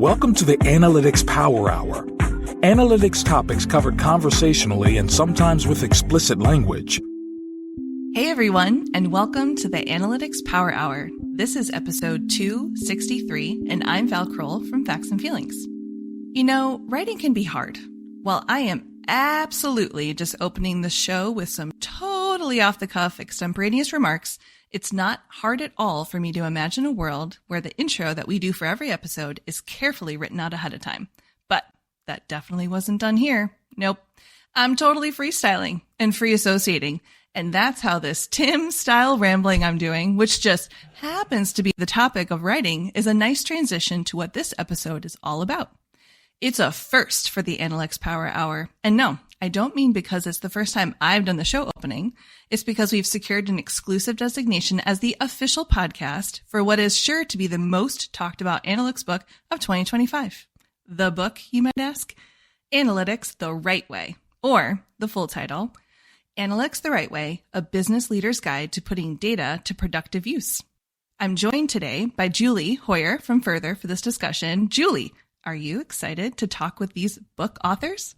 Welcome to the Analytics Power Hour. Analytics topics covered conversationally and sometimes with explicit language. Hey everyone, and welcome to the Analytics Power Hour. This is episode 263, and I'm Val Kroll from Facts and Feelings. You know, writing can be hard. While I am absolutely just opening the show with some totally off-the-cuff extemporaneous remarks, it's not hard at all for me to imagine a world where the intro that we do for every episode is carefully written out ahead of time. But that definitely wasn't done here. Nope. I'm totally freestyling and free associating. And that's how this Tim-style rambling I'm doing, which just happens to be the topic of writing, is a nice transition to what this episode is all about. It's a first for the Analytics Power Hour. And no, I don't mean because it's the first time I've done the show opening. It's because we've secured an exclusive designation as the official podcast for what is sure to be the most talked about analytics book of 2025. The book, you might ask? Analytics the Right Way, or the full title, Analytics the Right Way, A Business Leader's Guide to Putting Data to Productive Use. I'm joined today by Julie Hoyer from Further for this discussion. Julie, are you excited to talk with these book authors?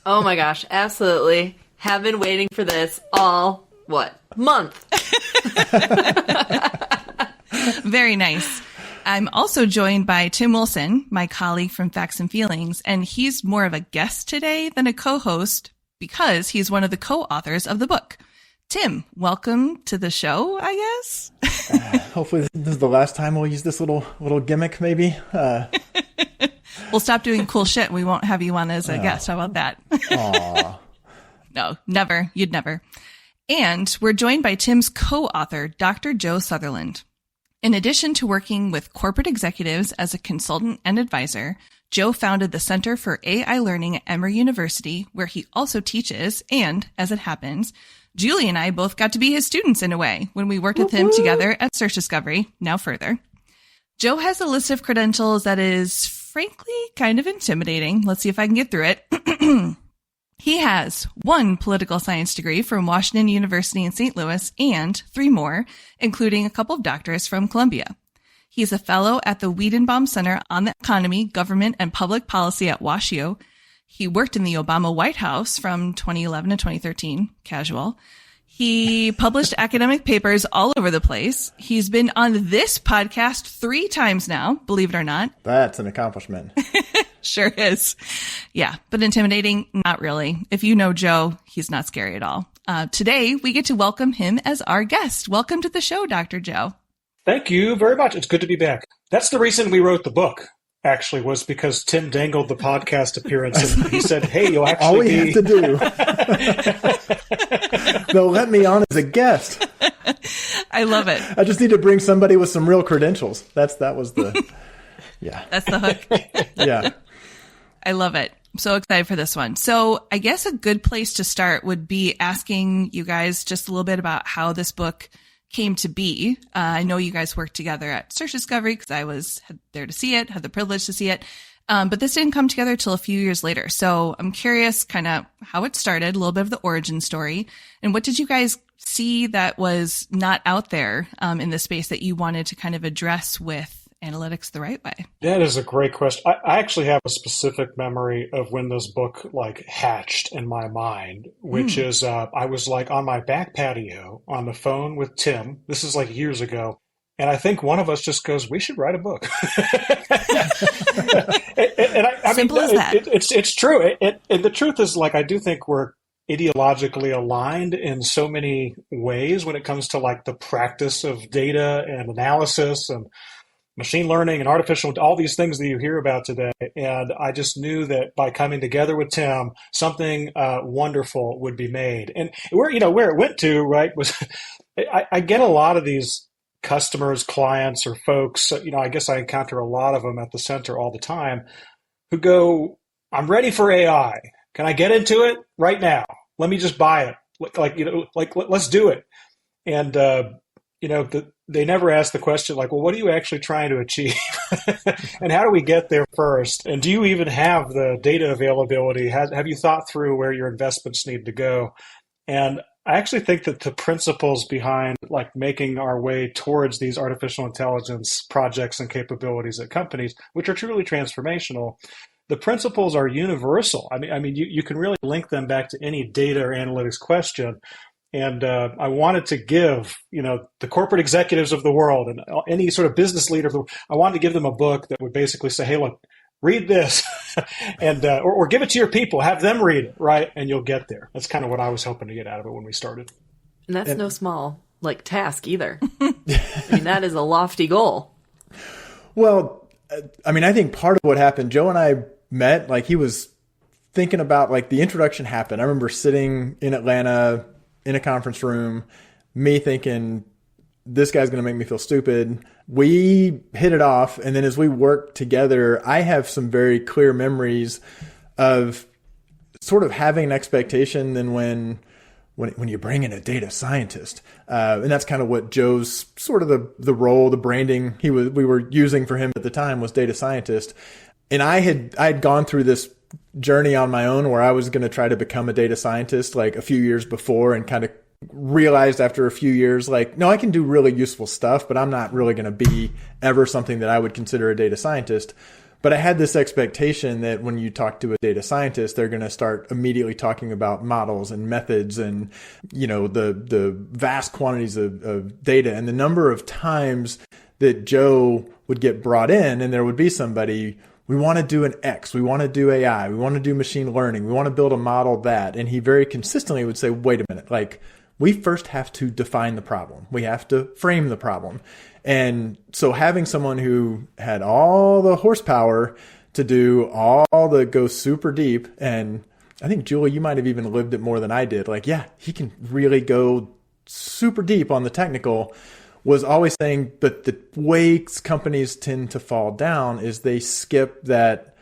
Oh my gosh, absolutely. Have been waiting for this all, month? Very nice. I'm also joined by Tim Wilson, my colleague from Facts and Feelings, and he's more of a guest today than a co-host because he's one of the co-authors of the book. Tim, welcome to the show, I guess. Hopefully this is the last time we'll use this little gimmick, maybe. We'll stop doing cool shit and we won't have you on as a guest. How about that? Aw. No, never. You'd never. And we're joined by Tim's co-author, Dr. Joe Sutherland. In addition to working with corporate executives as a consultant and advisor, Joe founded the Center for AI Learning at Emory University, where he also teaches. And as it happens, Julie and I both got to be his students in a way when we worked with him together at Search Discovery, now Further. Joe has a list of credentials that is frankly kind of intimidating. Let's see if I can get through it. He has 1 political science degree from Washington University in St. Louis and 3 more, including a couple of doctorates from Columbia. He's a fellow at the Wiedenbaum Center on the Economy, Government, and Public Policy at WashU. He worked in the Obama White House from 2011 to 2013, casual. He published academic papers all over the place. He's been on this podcast 3 times now, believe it or not. That's an accomplishment. Sure is. Yeah, but intimidating? Not really. If you know Joe, he's not scary at all. Today, we get to welcome him as our guest. Welcome to the show, Dr. Joe. Thank you very much. It's good to be back. That's the reason we wrote the book, actually, was because Tim dangled the podcast appearance and he said, hey, you'll actually all we have to do. They'll let me on as a guest. I love it. I just need to bring somebody with some real credentials. That was the, yeah. That's the hook. Yeah. I love it. I'm so excited for this one. So I guess a good place to start would be asking you guys just a little bit about how this book came to be. I know you guys worked together at Search Discovery because I was there to see it, had the privilege to see it. But this didn't come together till a few years later. So I'm curious kind of how it started, a little bit of the origin story. And what did you guys see that was not out there in the space that you wanted to kind of address with Analytics the Right Way? That is a great question. I actually have a specific memory of when this book hatched in my mind, which is I was on my back patio on the phone with Tim. This is years ago. And I think one of us just goes, we should write a book. Simple as that. It's true. And the truth is, I do think we're ideologically aligned in so many ways when it comes to the practice of data and analysis and machine learning and artificial, all these things that you hear about today. And I just knew that by coming together with Tim, something wonderful would be made. And where it went to, right, was I get a lot of these customers, clients, or folks, I guess I encounter a lot of them at the center all the time who go, I'm ready for AI. Can I get into it right now? Let me just buy it. Let's do it. And, they never ask the question well, what are you actually trying to achieve? And how do we get there first? And do you even have the data availability? Have you thought through where your investments need to go? And I actually think that the principles behind like making our way towards these artificial intelligence projects and capabilities at companies, which are truly transformational, the principles are universal. I mean, you can really link them back to any data or analytics question. And I wanted to give, the corporate executives of the world and any sort of business leader, I wanted to give them a book that would basically say, hey, look, read this and or give it to your people, have them read it, right? And you'll get there. That's kind of what I was hoping to get out of it when we started. And that's no small task either. I mean, that is a lofty goal. Well, I mean, I think part of what happened, Joe and I met, he was thinking about the introduction happened. I remember sitting in Atlanta in a conference room, me thinking, this guy's going to make me feel stupid. We hit it off. And then as we worked together, I have some very clear memories of sort of having an expectation then when you bring in a data scientist. And that's kind of what Joe's sort of the role, the branding we were using for him at the time was data scientist. And I had gone through this journey on my own where I was going to try to become a data scientist a few years before, and kind of realized after a few years, no, I can do really useful stuff, but I'm not really going to be ever something that I would consider a data scientist. But I had this expectation that when you talk to a data scientist, they're going to start immediately talking about models and methods and, the vast quantities of data. And the number of times that Joe would get brought in and there would be somebody, we want to do an X, we want to do AI, we want to do machine learning, we want to build a model that. And he very consistently would say, wait a minute, we first have to define the problem. We have to frame the problem. And so having someone who had all the horsepower to do go super deep, and I think, Julie, you might have even lived it more than I did. He can really go super deep on the technical, was always saying, but the way companies tend to fall down is they skip that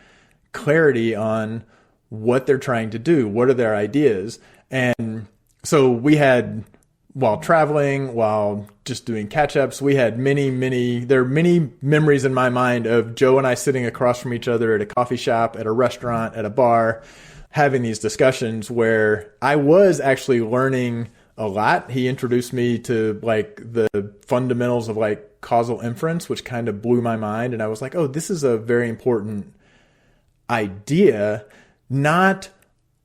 clarity on what they're trying to do. What are their ideas? And so we had, while traveling, while just doing catch-ups, we had there are many memories in my mind of Joe and I sitting across from each other at a coffee shop, at a restaurant, at a bar, having these discussions where I was actually learning a lot. He introduced me to the fundamentals of causal inference, which kind of blew my mind. And I was like, oh, this is a very important idea, not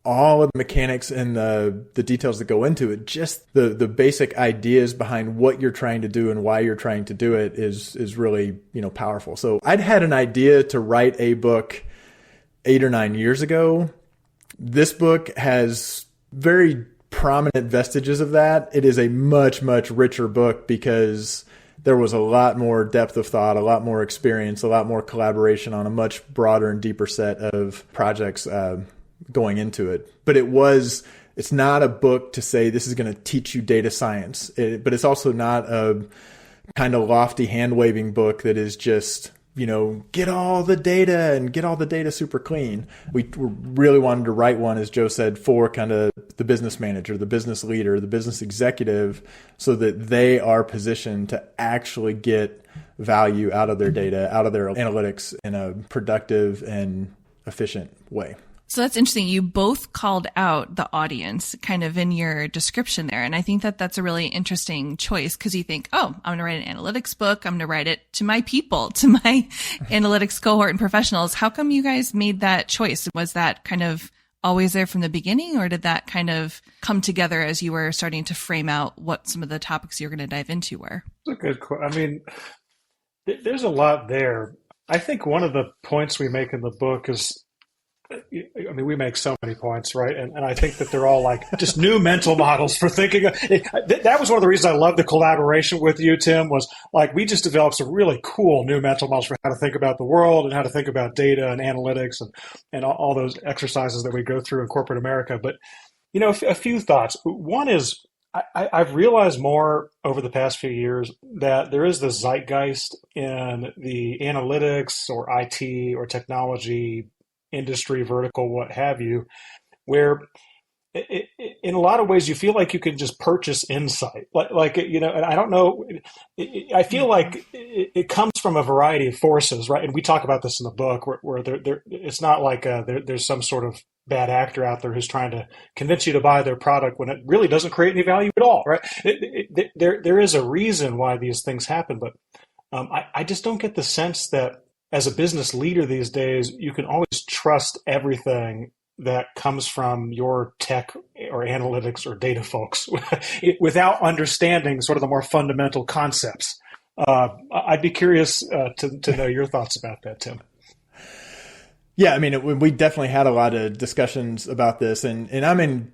all of the mechanics and the details that go into it, just the basic ideas behind what you're trying to do and why you're trying to do it is really, powerful. So I'd had an idea to write a book 8 or 9 years ago. This book has very prominent vestiges of that. It is a much, much richer book because there was a lot more depth of thought, a lot more experience, a lot more collaboration on a much broader and deeper set of projects going into it. But it's not a book to say this is going to teach you data science, but it's also not a kind of lofty hand-waving book that is just, get all the data and get all the data super clean. We really wanted to write one, as Joe said, for kind of the business manager, the business leader, the business executive, so that they are positioned to actually get value out of their data, out of their analytics in a productive and efficient way. So that's interesting. You both called out the audience kind of in your description there. And I think that that's a really interesting choice because you think, oh, I'm going to write an analytics book. I'm going to write it to my people, to my analytics cohort and professionals. How come you guys made that choice? Was that kind of always there from the beginning, or did that kind of come together as you were starting to frame out what some of the topics you're going to dive into were? That's a good question. I mean, there's a lot there. I think one of the points we make in the book is, we make so many points, right? And I think that they're all just new mental models for thinking. That was one of the reasons I love the collaboration with you, Tim, was we just developed some really cool new mental models for how to think about the world and how to think about data and analytics and all those exercises that we go through in corporate America. But, a few thoughts. One is I've realized more over the past few years that there is this zeitgeist in the analytics or IT or technology industry vertical, what have you, where in a lot of ways you feel like you can just purchase insight. And I don't know, I feel like it comes from a variety of forces, right? And we talk about this in the book where there it's not there's some sort of bad actor out there who's trying to convince you to buy their product when it really doesn't create any value at all, right? There is a reason why these things happen, but I just don't get the sense that as a business leader these days, you can always trust everything that comes from your tech or analytics or data folks without understanding sort of the more fundamental concepts. I'd be curious to know your thoughts about that, Tim. Yeah, I mean, we definitely had a lot of discussions about this, and I'm in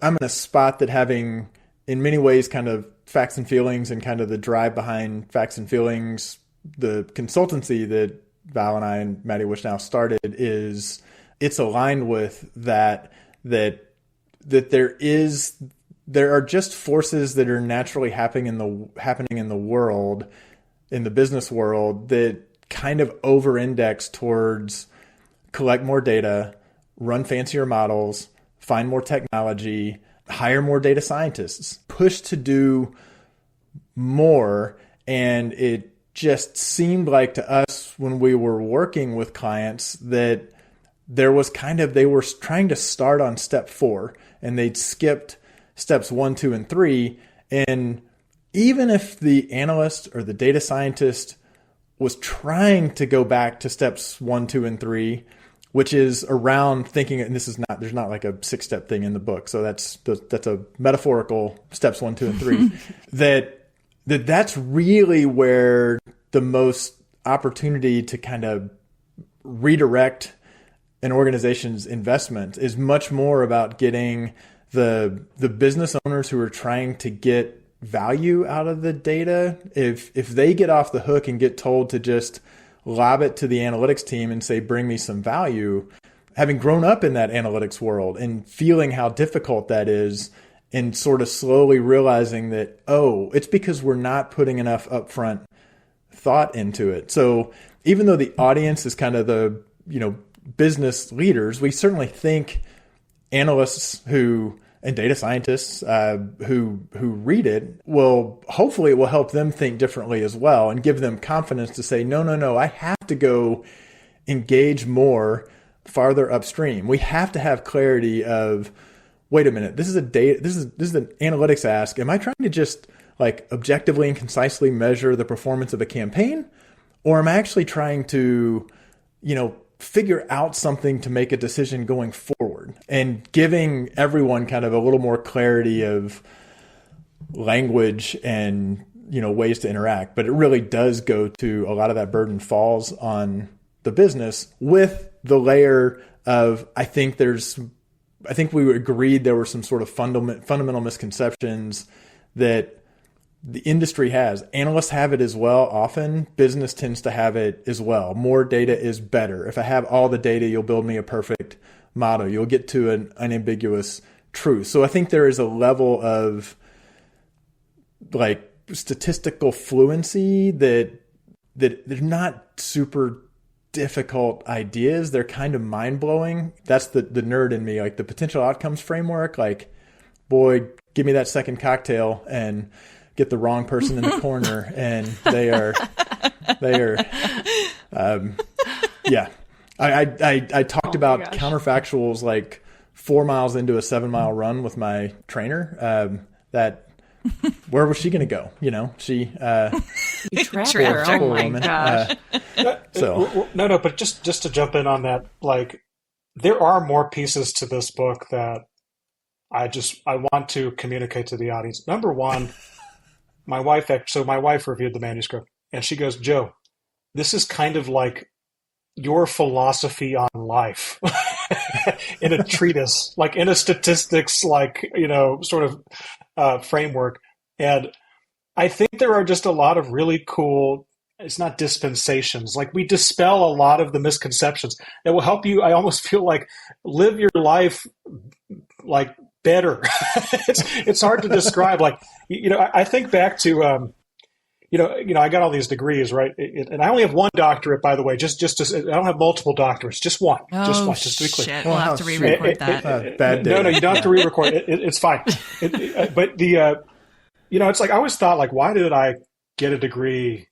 a spot that, having in many ways kind of Facts and Feelings and kind of the drive behind Facts and Feelings, the consultancy that Val and I and Matty Wishnow started, it's aligned with that there are just forces that are naturally happening in the world, in the business world, that kind of over-index towards collect more data, run fancier models, find more technology, hire more data scientists, push to do more. And it just seemed like to us when we were working with clients that they were trying to start on step 4 and they'd skipped steps 1, 2, and 3. And even if the analyst or the data scientist was trying to go back to steps 1, 2, and 3, which is around thinking, and there's not like a 6-step thing in the book. So that's a metaphorical steps 1, 2, and 3, that's really where the most opportunity to kind of redirect an organization's investment is, much more about getting the business owners who are trying to get value out of the data. If they get off the hook and get told to just lob it to the analytics team and say, bring me some value, having grown up in that analytics world and feeling how difficult that is, and sort of slowly realizing that, it's because we're not putting enough upfront thought into it. So even though the audience is kind of the, business leaders, we certainly think analysts and data scientists who read it hopefully it will help them think differently as well, and give them confidence to say, no, I have to go engage more farther upstream. We have to have clarity of, wait a minute, this is an analytics ask. Am I trying to just like objectively and concisely measure the performance of a campaign, or am I actually trying to, figure out something to make a decision going forward? And giving everyone kind of a little more clarity of language and, ways to interact. But it really does go to, a lot of that burden falls on the business, with the layer of, I think we agreed there were some sort of fundamental misconceptions that the industry has. Analysts have it as well. Often business tends to have it as well. More data is better. If I have all the data, you'll build me a perfect model. You'll get to an unambiguous truth. So I think there is a level of like statistical fluency that they're not super difficult ideas. They're kind of mind blowing. That's the nerd in me. Like the potential outcomes framework, like, boy, give me that second cocktail and get the wrong person in the corner, and they are, yeah. I talked about counterfactuals like 4 miles into a 7-mile run with my trainer. Where was she going to go? She you trapped her. Oh my gosh. But just to jump in on that, like, there are more pieces to this book that I want to communicate to the audience. Number one, my wife reviewed the manuscript, and she goes, Joe, this is kind of like your philosophy on life in a treatise, like in a statistics, like, sort of framework. And I think there are just a lot of really cool, it's not dispensations, like we dispel a lot of the misconceptions that will help you. I almost feel like live your life like better. It's hard to describe. Like, I think back to, I got all these degrees, right? And I only have one doctorate, by the way, just I don't have multiple doctorates, just one, just to be clear. Shit. We'll have to re-record that. Bad day. No, you don't have to re-record it. It's fine. But it's like, I always thought, like, why did I get a degree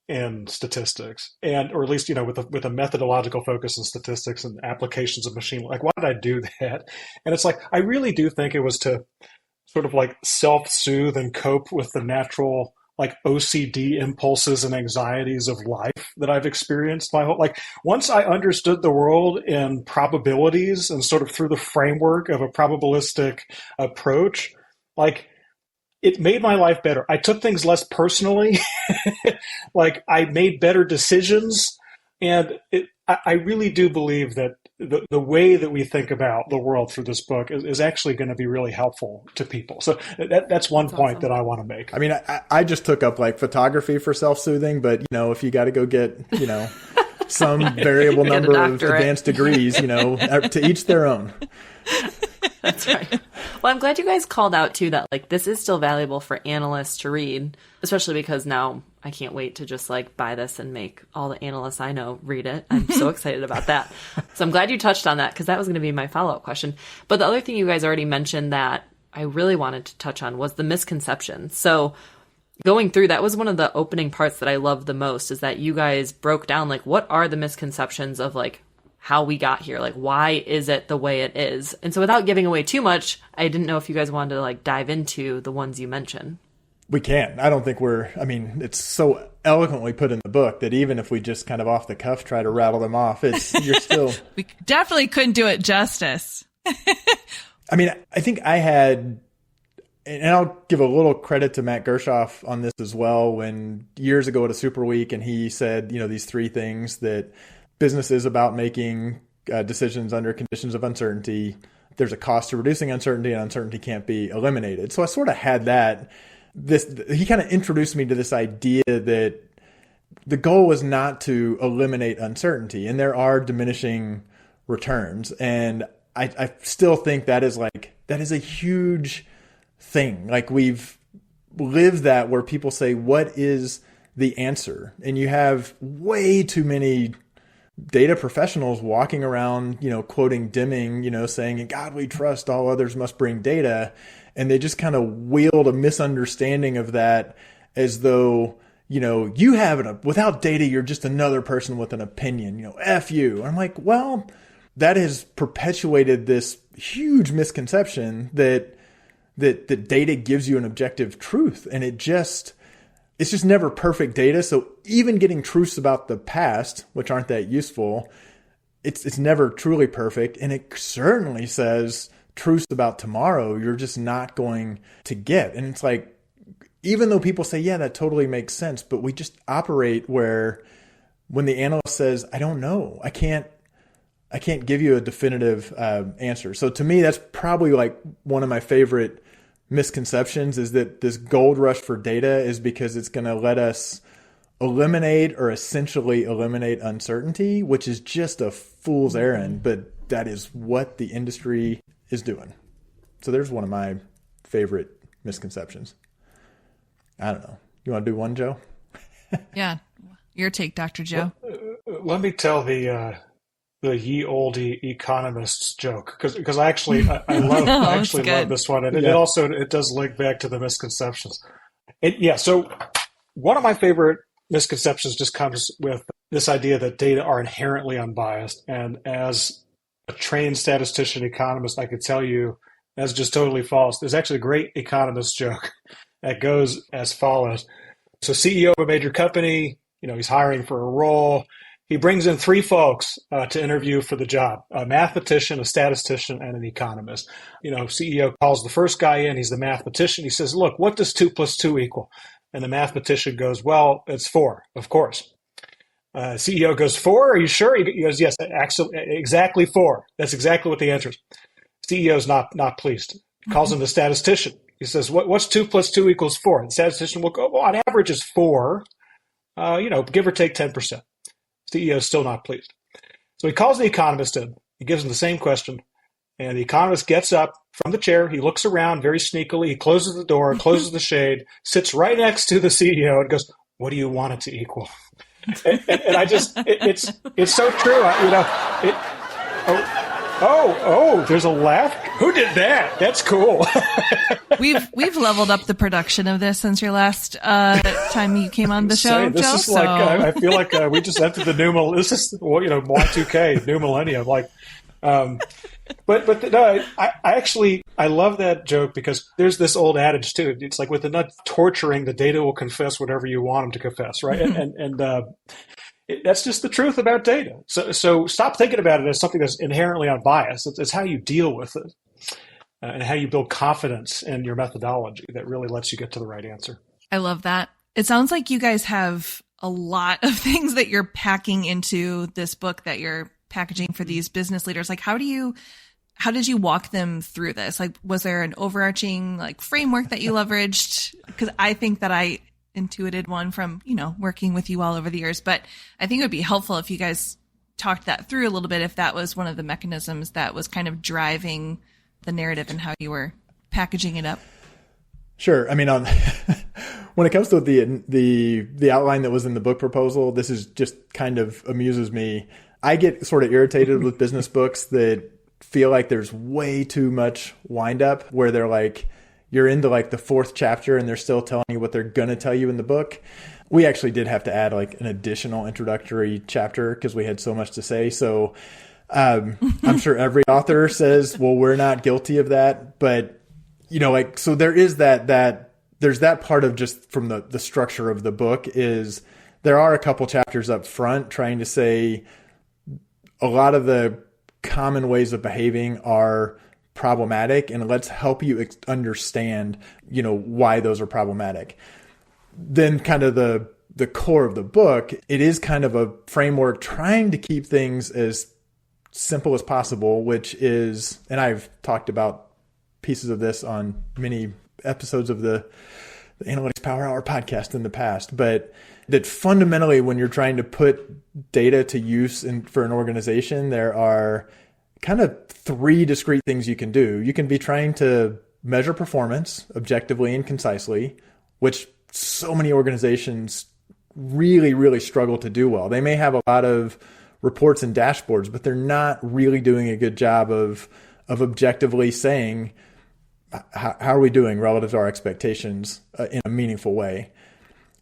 in statistics, and or at least with a methodological focus in statistics and applications of machine. Like, why did I do that? And it's like I really do think it was to sort of like self-soothe and cope with the natural like OCD impulses and anxieties of life that I've experienced my whole, like once I understood the world in probabilities and sort of through the framework of a probabilistic approach, like it made my life better. I took things less personally. Like I made better decisions. And I really do believe that the way that we think about the world through this book is actually going to be really helpful to people. So that's one point that I want to make. I mean, I just took up like photography for self-soothing, but if you got to go get, some variable number of advanced degrees, to each their own. That's right. Well, I'm glad you guys called out too that like this is still valuable for analysts to read, especially because now I can't wait to just like buy this and make all the analysts I know read it. I'm so excited about that. So I'm glad you touched on that because that was going to be my follow-up question. But the other thing you guys already mentioned that I really wanted to touch on was the misconception. So going through that was one of the opening parts that I loved the most, is that you guys broke down like what are the misconceptions of like how we got here, like why is it the way it is. And so without giving away too much, I didn't know if you guys wanted to like dive into the ones you mentioned. We can. I don't think it's so eloquently put in the book that even if we just kind of off the cuff try to rattle them off, you're still. We definitely couldn't do it justice. I mean, I think I had, and I'll give a little credit to Matt Gershoff on this as well, when years ago at a Super Week, and he said, these 3 things that business is about making decisions under conditions of uncertainty. There's a cost to reducing uncertainty, and uncertainty can't be eliminated. So I sort of had that. He kind of introduced me to this idea that the goal was not to eliminate uncertainty, and there are diminishing returns. And I still think that is a huge thing. Like we've lived that where people say, what is the answer? And you have way too many data professionals walking around, quoting Deming, saying, in God we trust, all others must bring data. And they just kind of wield a misunderstanding of that as though, you have it without data, you're just another person with an opinion, F you. And I'm like, well, that has perpetuated this huge misconception that data gives you an objective truth. And it's just never perfect data. So even getting truths about the past, which aren't that useful, it's never truly perfect. And it certainly says truths about tomorrow you're just not going to get. And it's like, even though people say, yeah, that totally makes sense, but we just operate where when the analyst says, I don't know, I can't give you a definitive answer. So to me, that's probably like one of my favorite misconceptions, is that this gold rush for data is because it's going to let us eliminate or essentially eliminate uncertainty, which is just a fool's errand, but that is what the industry is doing. So there's one of my favorite misconceptions. I don't know. You want to do one, Joe? Yeah. Your take, Dr. Joe. Let me tell the ye olde economists joke, because I love this one, and it does link back to the misconceptions. So one of my favorite misconceptions just comes with this idea that data are inherently unbiased, and as a trained statistician economist, I could tell you that's just totally false. There's actually a great economist joke that goes as follows. So CEO of a major company, he's hiring for a role. He brings in 3 folks to interview for the job: a mathematician, a statistician, and an economist. CEO calls the first guy in. He's the mathematician. He says, look, what does 2 + 2 equal? And the mathematician goes, well, it's 4, of course. CEO goes, 4? Are you sure? He goes, yes, exactly 4. That's exactly what the answer is. CEO's not pleased. He calls him the statistician. He says, what's 2 + 2 = 4? The statistician will go, well, on average it's 4, give or take 10%. CEO is still not pleased. So he calls the economist in. He gives him the same question. And the economist gets up from the chair. He looks around very sneakily. He closes the door, closes the shade, sits right next to the CEO and goes, what do you want it to equal? And I just, it's so true. Oh, there's a laugh. Who did that? That's cool. We've leveled up the production of this since your last time you came on the show, this Joe. is like I feel like we just entered the new this is Y2K, new millennium. Like, but no, I love that joke because there's this old adage too. It's like with enough torturing, the data will confess whatever you want them to confess, right? And that's just the truth about data. So stop thinking about it as something that's inherently unbiased. It's how you deal with it and how you build confidence in your methodology that really lets you get to the right answer. I love that. It sounds like you guys have a lot of things that you're packing into this book that you're packaging for these business leaders. Like, how did you walk them through this? Like, was there an overarching like framework that you leveraged? Because I think that I intuited one from, working with you all over the years, but I think it would be helpful if you guys talked that through a little bit, if that was one of the mechanisms that was kind of driving the narrative and how you were packaging it up. Sure. I mean, when it comes to the outline that was in the book proposal, this is just kind of amuses me. I get sort of irritated with business books that feel like there's way too much wind up, where they're like, you're into like the fourth chapter and they're still telling you what they're going to tell you in the book. We actually did have to add like an additional introductory chapter because we had so much to say. So I'm sure every author says, well, we're not guilty of that. But, so there is there's that part of just from the structure of the book is there are a couple chapters up front trying to say a lot of the common ways of behaving are problematic, and let's help you understand, why those are problematic. Then kind of the core of the book, it is kind of a framework trying to keep things as simple as possible, which is, and I've talked about pieces of this on many episodes of the Analytics Power Hour podcast in the past, but that fundamentally when you're trying to put data to use for an organization, there are kind of three discrete things you can do. You can be trying to measure performance objectively and concisely, which so many organizations really, really struggle to do well. They may have a lot of reports and dashboards, but they're not really doing a good job of objectively saying, how are we doing relative to our expectations in a meaningful way?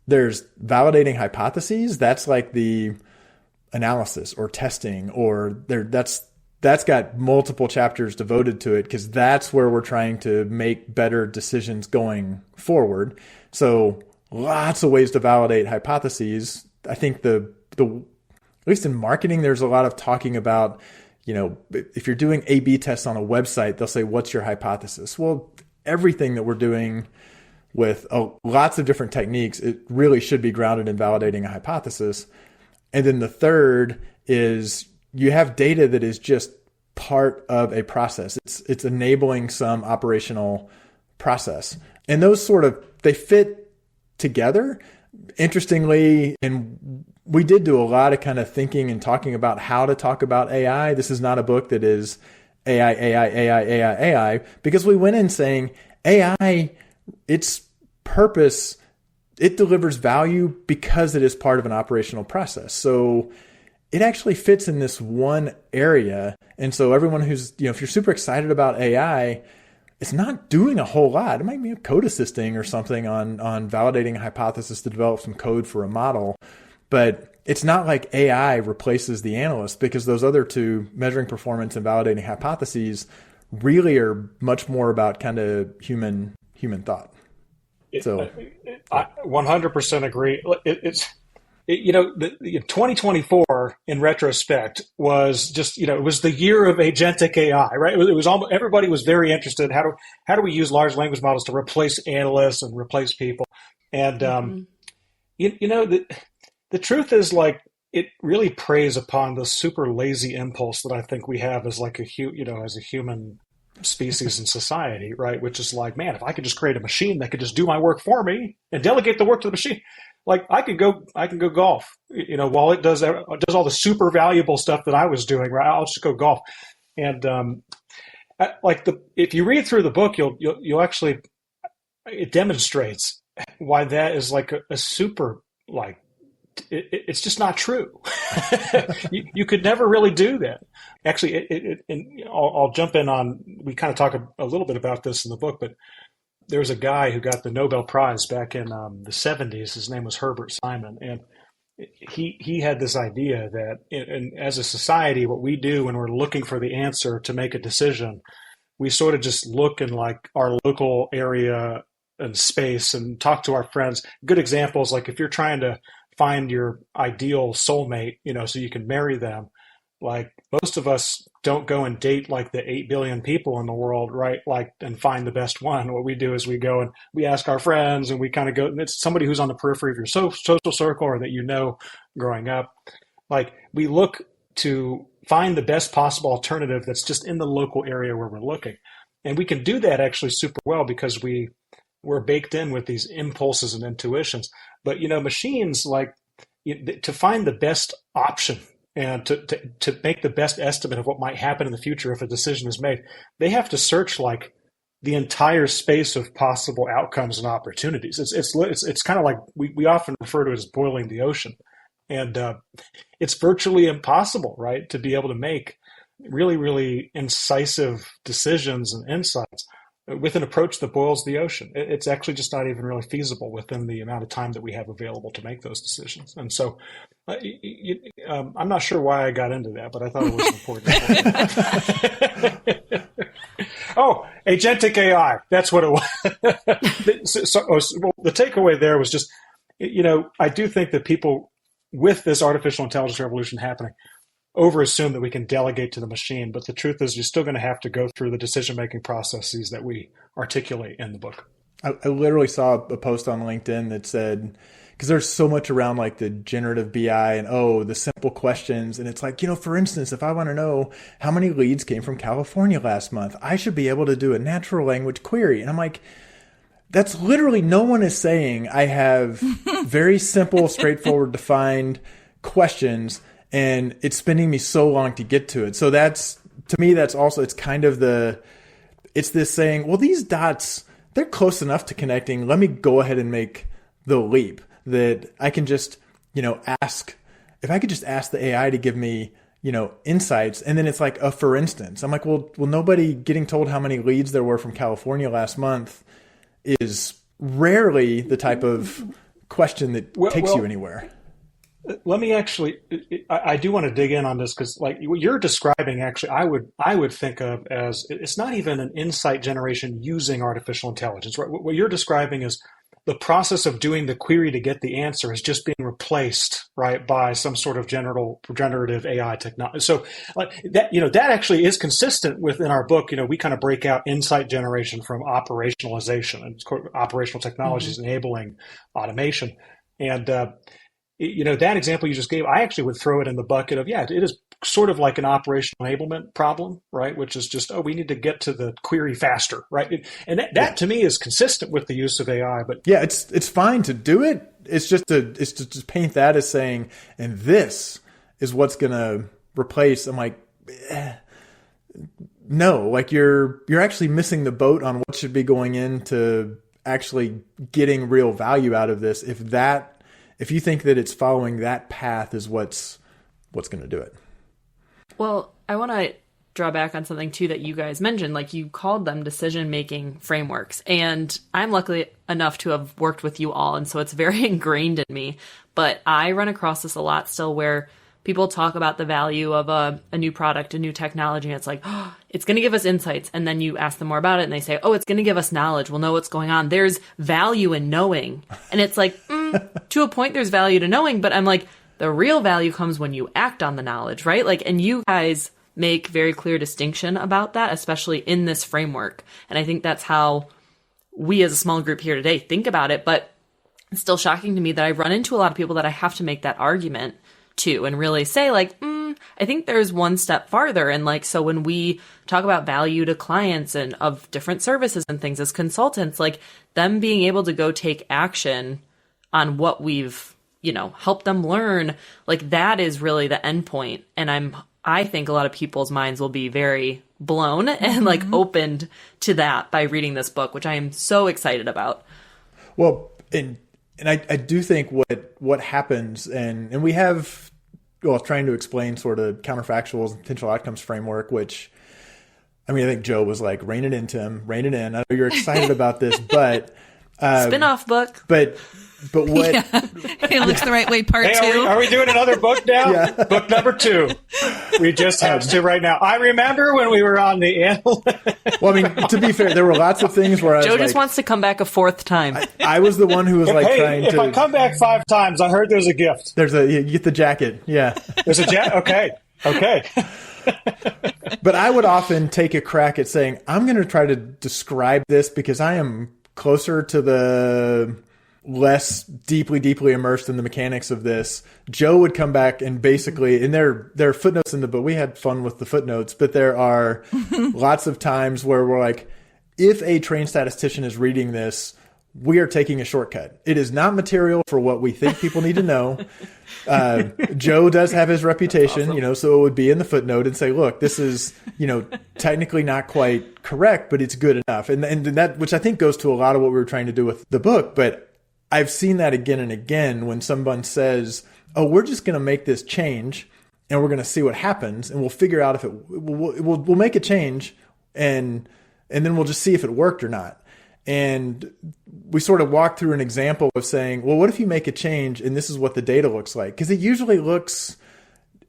There's validating hypotheses. That's like the analysis or testing, or that's got multiple chapters devoted to it because that's where we're trying to make better decisions going forward. So lots of ways to validate hypotheses. I think at least in marketing, there's a lot of talking about, if you're doing A/B tests on a website, they'll say, what's your hypothesis? Well, everything that we're doing with lots of different techniques, it really should be grounded in validating a hypothesis. And then the third is you have data that is just part of a process. It's enabling some operational process. And those they fit together. Interestingly, and we did do a lot of kind of thinking and talking about how to talk about AI. This is not a book that is AI, because we went in saying AI, its purpose, it delivers value because it is part of an operational process. So it actually fits in this one area. And so everyone who's, if you're super excited about AI, it's not doing a whole lot. It might be code assisting or something on validating a hypothesis to develop some code for a model. But it's not like AI replaces the analyst, because those other two, measuring performance and validating hypotheses, really are much more about kind of human thought. So I 100% agree. It's 2024 in retrospect was just, it was the year of agentic AI, right? It was almost, everybody was very interested. How do we use large language models to replace analysts and replace people? And, the truth is, like, it really preys upon the super lazy impulse that I think we have as like as a human species in society, right? Which is like, man, if I could just create a machine that could just do my work for me and delegate the work to the machine, like I can go golf, while it does all the super valuable stuff that I was doing, right? I'll just go golf. And if you read through the book, you'll actually, it demonstrates why that is like a super like it's just not true. You could never really do that. Actually, and I'll jump in on, we kind of talk a little bit about this in the book, but there was a guy who got the Nobel Prize back in the 70s. His name was Herbert Simon. And he had this idea that as a society, what we do when we're looking for the answer to make a decision, we sort of just look in like our local area and space and talk to our friends. Good examples, like if you're trying to find your ideal soulmate, so you can marry them, like most of us don't go and date like the 8 billion people in the world, right? Like, and find the best one. What we do is we go and we ask our friends, and we kind of go, and it's somebody who's on the periphery of your social circle or that growing up. Like, we look to find the best possible alternative that's just in the local area where we're looking. And we can do that actually super well because we're baked in with these impulses and intuitions. But, machines, like, to find the best option and to make the best estimate of what might happen in the future if a decision is made, they have to search like the entire space of possible outcomes and opportunities. It's kind of like we often refer to it as boiling the ocean. And it's virtually impossible, right, to be able to make really, really incisive decisions and insights with an approach that boils the ocean. It's actually just not even really feasible within the amount of time that we have available to make those decisions. And so I'm not sure why I got into that, but I thought it was important. Oh, agentic AI. That's what it was. The takeaway there was just, I do think that people with this artificial intelligence revolution happening overassume that we can delegate to the machine. But the truth is you're still going to have to go through the decision-making processes that we articulate in the book. I literally saw a post on LinkedIn that said, because there's so much around like the generative BI and, the simple questions. And it's like, for instance, if I want to know how many leads came from California last month, I should be able to do a natural language query. And I'm like, that's literally, no one is saying I have very simple, straightforward, defined questions, and it's spending me so long to get to it. So that's, to me, that's also, it's kind of it's this saying, well, these dots, they're close enough to connecting. Let me go ahead and make the leap that I can just, ask, if I could just ask the AI to give me, insights. And then it's like, for instance, I'm like, well, nobody getting told how many leads there were from California last month is rarely the type of question that takes you anywhere. Let me actually, I do want to dig in on this because like what you're describing, actually, I would think of as, it's not even an insight generation using artificial intelligence, right? What you're describing is the process of doing the query to get the answer is just being replaced, right, by some sort of generative AI technology. So that actually is consistent within our book. We kind of break out insight generation from operationalization, and operational technologies enabling automation. And, that example you just gave, I actually would throw it in the bucket of, it is sort of like an operational enablement problem, right? Which is just, we need to get to the query faster, right? And that to me is consistent with the use of AI. But yeah, it's fine to do it. It's just to just paint that as saying, and this is what's going to replace. I'm like, no, like you're actually missing the boat on what should be going into actually getting real value out of this. If you think that it's following that path is what's going to do it. Well, I want to draw back on something too that you guys mentioned. Like, you called them decision-making frameworks, and I'm lucky enough to have worked with you all, and so it's very ingrained in me. But I run across this a lot still, where people talk about the value of a new product, a new technology, and it's like, it's going to give us insights. And then you ask them more about it, and they say, it's going to give us knowledge. We'll know what's going on. There's value in knowing. And it's like, to a point, there's value to knowing. But I'm like, the real value comes when you act on the knowledge, right? Like, and you guys make very clear distinction about that, especially in this framework. And I think that's how we as a small group here today think about it. But it's still shocking to me that I run into a lot of people that I have to make that argument to and really say like, I think there's one step farther. And like, so when we talk about value to clients and of different services and things as consultants, like them being able to go take action on what we've, helped them learn, like that is really the end point. And I think a lot of people's minds will be very blown and like opened to that by reading this book, which I am so excited about. Well, and I do think what happens, and we have, trying to explain sort of counterfactuals and potential outcomes framework, which, I mean, I think Joe was like, rein it in, Tim, rein it in. I know you're excited about this, but spin-off book. But what? Yeah. It looks the right way. Part Hey, two. are we doing another book now? Yeah. Book number 2. We just have to right now. I remember when we were on the animal. Well, I mean, to be fair, there were lots of things where I Joe was just like, wants to come back a 4th time. I was the one who was like trying If to. I come back 5 times, I heard there's a gift. You get the jacket, yeah. There's a Okay. But I would often take a crack at saying, I'm going to try to describe this because I am closer to the less deeply immersed in the mechanics of this. Joe would come back and basically, and there are footnotes in the book. We had fun with the footnotes, but there are lots of times where we're like, if a trained statistician is reading this, we are taking a shortcut. It is not material for what we think people need to know. Joe does have his reputation, awesome. So it would be in the footnote and say, look, this is, technically not quite correct, but it's good enough. And that, which I think goes to a lot of what we were trying to do with the book. But I've seen that again and again when someone says, oh, we're just going to make this change and we're going to see what happens and we'll figure out if we'll make a change and then we'll just see if it worked or not. And we sort of walk through an example of saying, well, what if you make a change and this is what the data looks like? Because it usually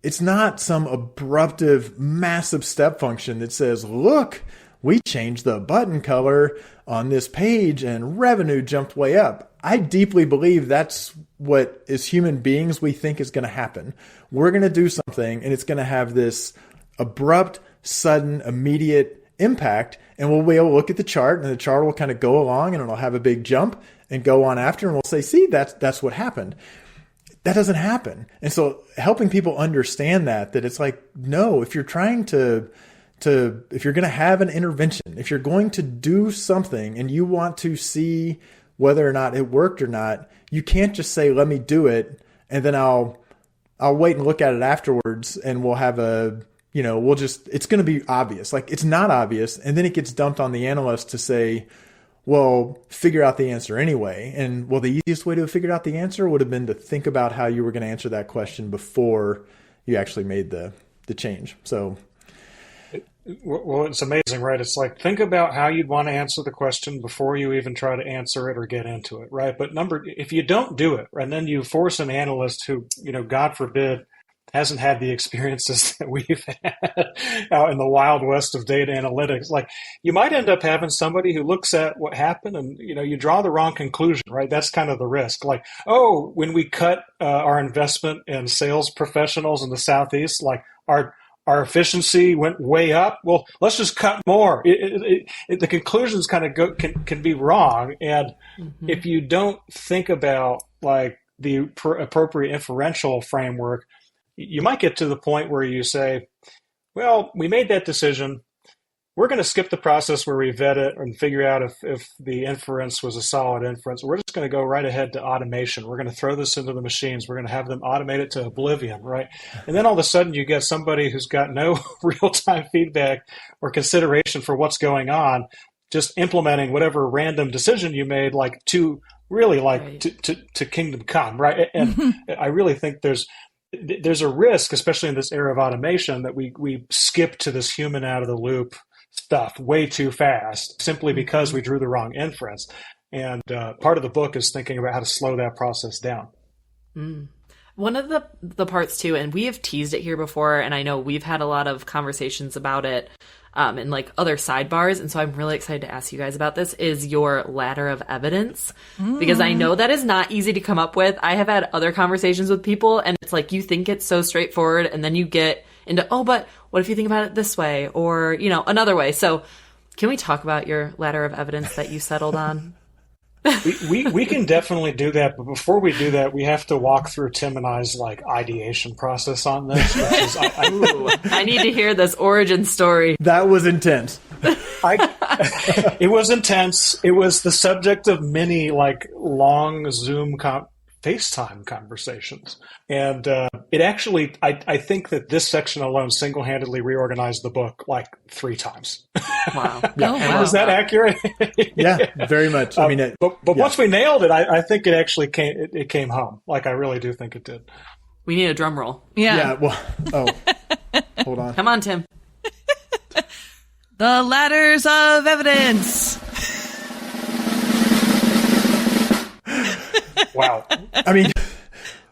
it's not some abruptive, massive step function that says, look, we changed the button color on this page and revenue jumped way up. I deeply believe that's what, as human beings, we think is going to happen. We're going to do something and it's going to have this abrupt, sudden, immediate impact. And we'll be able to look at the chart and the chart will kind of go along and it'll have a big jump and go on after. And we'll say, see, that's what happened. That doesn't happen. And so helping people understand that it's like, no, if you're trying if you're going to have an intervention, if you're going to do something and you want to see whether or not it worked or not, you can't just say, let me do it. And then I'll wait and look at it afterwards and we'll have it's going to be obvious. Like it's not obvious. And then it gets dumped on the analyst to say, well, figure out the answer anyway. And well, the easiest way to have figured out the answer would have been to think about how you were going to answer that question before you actually made the change. So. Well, it's amazing, right? It's like, think about how you'd want to answer the question before you even try to answer it or get into it, right? But if you don't do it, and then you force an analyst who, God forbid, hasn't had the experiences that we've had out in the wild west of data analytics, like you might end up having somebody who looks at what happened and, you draw the wrong conclusion, right? That's kind of the risk. Like, oh, when we cut our investment in sales professionals in the Southeast, like our efficiency went way up. Well, let's just cut more. The conclusions kind of can be wrong. And if you don't think about like the appropriate inferential framework, you might get to the point where you say, well, we made that decision. We're going to skip the process where we vet it and figure out if the inference was a solid inference. We're just going to go right ahead to automation. We're going to throw this into the machines. We're going to have them automate it to oblivion, right? And then all of a sudden you get somebody who's got no real-time feedback or consideration for what's going on, just implementing whatever random decision you made, like to really like to kingdom come, right? And I really think there's a risk, especially in this era of automation, that we skip to this human out of the loop stuff way too fast simply because we drew the wrong inference. And part of the book is thinking about how to slow that process down. One of the parts too, and we have teased it here before, and I know we've had a lot of conversations about it in like other sidebars, and so I'm really excited to ask you guys about this, is your ladder of evidence. Because I know that is not easy to come up with. I have had other conversations with people, and it's like you think it's so straightforward, and then you get into, oh, but what if you think about it this way or, another way? So can we talk about your ladder of evidence that you settled on? We can definitely do that, but before we do that, we have to walk through Tim and I's like ideation process on this. Which is, I need to hear this origin story. That was intense. It was intense. It was the subject of many like long Zoom FaceTime conversations. And it actually, I think that this section alone single-handedly reorganized the book like 3 times. Wow. Is that accurate? Yeah, very much. I mean, but once we nailed it, I think it actually came home. Like, I really do think it did. We need a drum roll. Yeah. well, hold on. Come on, Tim. The ladders of evidence. Wow. I mean,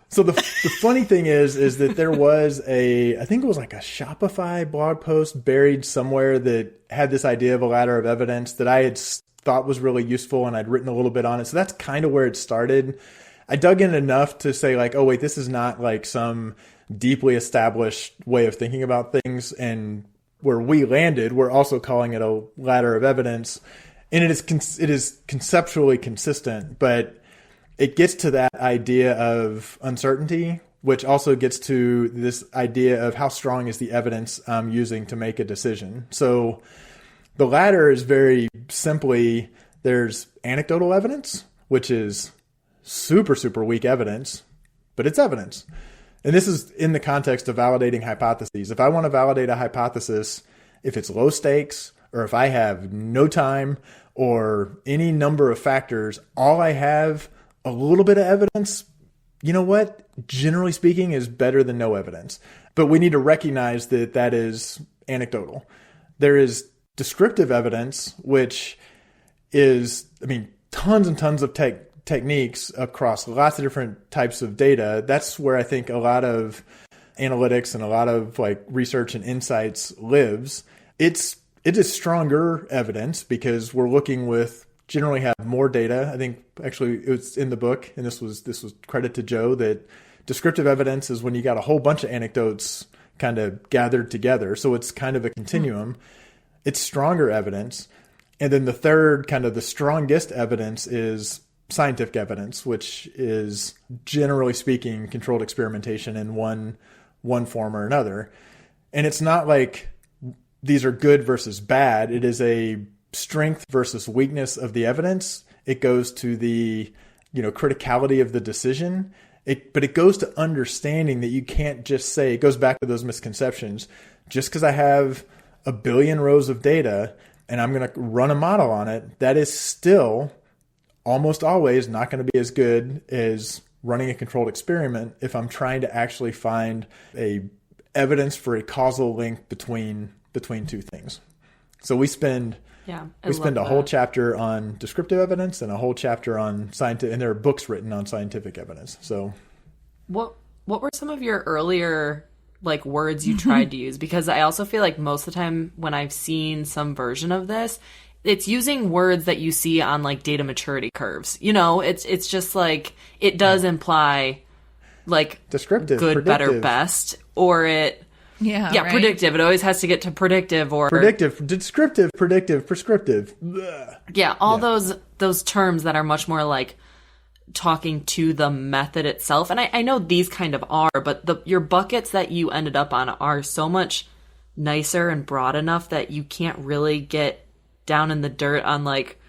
so the funny thing is that there was I think it was like a Shopify blog post buried somewhere that had this idea of a ladder of evidence that I had thought was really useful, and I'd written a little bit on it. So that's kind of where it started. I dug in enough to say like, oh wait, this is not like some deeply established way of thinking about things. And where we landed, we're also calling it a ladder of evidence. And it is conceptually consistent, but it gets to that idea of uncertainty, which also gets to this idea of how strong is the evidence I'm using to make a decision. So the ladder is very simply, there's anecdotal evidence, which is super, super weak evidence, but it's evidence. And this is in the context of validating hypotheses. If I want to validate a hypothesis, if it's low stakes, or if I have no time, or any number of factors, all I have a little bit of evidence, you know what? Generally speaking, is better than no evidence. But we need to recognize that that is anecdotal. There is descriptive evidence, which is, I mean, tons and tons of techniques across lots of different types of data. That's where I think a lot of analytics and a lot of like research and insights lives. It is stronger evidence because we're looking with generally have more data. I think actually it was in the book, and this was credit to Joe, that descriptive evidence is when you got a whole bunch of anecdotes kind of gathered together. So it's kind of a continuum. It's stronger evidence. And then the third, kind of the strongest evidence, is scientific evidence, which is generally speaking controlled experimentation in one form or another. And it's not like these are good versus bad. It is a strength versus weakness of the evidence. It goes to the, criticality of the decision. But it goes to understanding that you can't just say, it goes back to those misconceptions. Just because I have a billion rows of data and I'm going to run a model on it, that is still almost always not going to be as good as running a controlled experiment if I'm trying to actually find a evidence for a causal link between two things. So we spend a whole chapter on descriptive evidence and a whole chapter on scientific, and there are books written on scientific evidence. So what were some of your earlier like words you tried to use? Because I also feel like most of the time when I've seen some version of this, it's using words that you see on like data maturity curves. It's just like, it does imply like descriptive, good, predictive. Better, best, or it. Yeah, right? Predictive. It always has to get to predictive or predictive, descriptive, predictive, prescriptive. Ugh. Yeah, those terms that are much more like talking to the method itself. And I know these kind of are, but your buckets that you ended up on are so much nicer and broad enough that you can't really get down in the dirt on like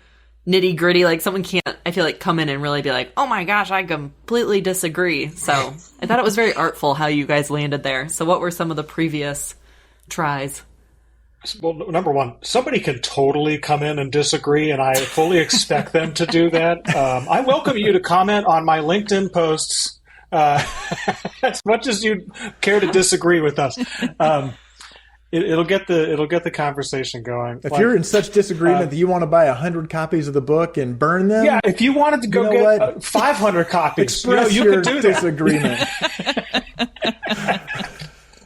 nitty gritty. Like someone can't, I feel like, come in and really be like, oh my gosh, I completely disagree. So I thought it was very artful how you guys landed there. So what were some of the previous tries? Well, number one, somebody can totally come in and disagree, and I fully expect them to do that. I welcome you to comment on my LinkedIn posts as much as you care to disagree with us. It'll get the conversation going. If you're in such disagreement that you want to buy 100 copies of the book and burn them, yeah. If you wanted to go get 500 copies, express you your could do disagreement.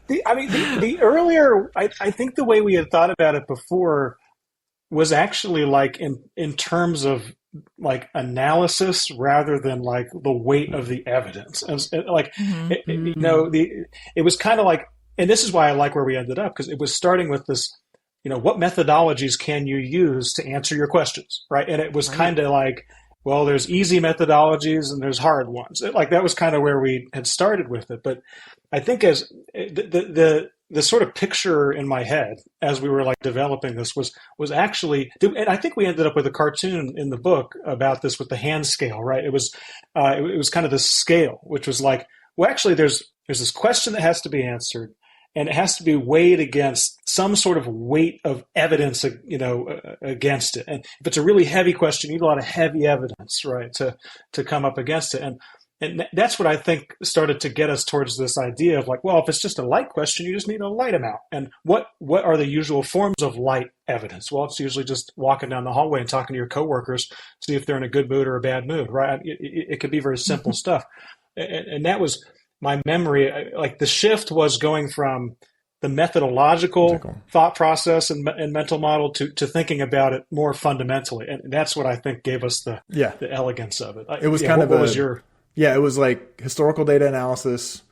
The earlier, I think the way we had thought about it before was actually like in terms of like analysis rather than like the weight of the evidence. And like it was kind of like. And this is why I like where we ended up, because it was starting with this, what methodologies can you use to answer your questions, right? And it was kind of like, well, there's easy methodologies and there's hard ones. Like that was kind of where we had started with it. But I think as the the sort of picture in my head as we were like developing this was actually, and I think we ended up with a cartoon in the book about this with the hand scale, right? It was kind of this scale, which was like, well, actually there's this question that has to be answered, and it has to be weighed against some sort of weight of evidence, against it. And if it's a really heavy question, you need a lot of heavy evidence, right, to come up against it. And that's what I think started to get us towards this idea of like, well, if it's just a light question, you just need a light amount. And what are the usual forms of light evidence? Well, it's usually just walking down the hallway and talking to your coworkers, see if they're in a good mood or a bad mood, right? It could be very simple stuff. And that was my memory. Like the shift was going from the methodological thought process and mental model to thinking about it more fundamentally. And that's what I think gave us the elegance of it. It was it was like historical data analysis,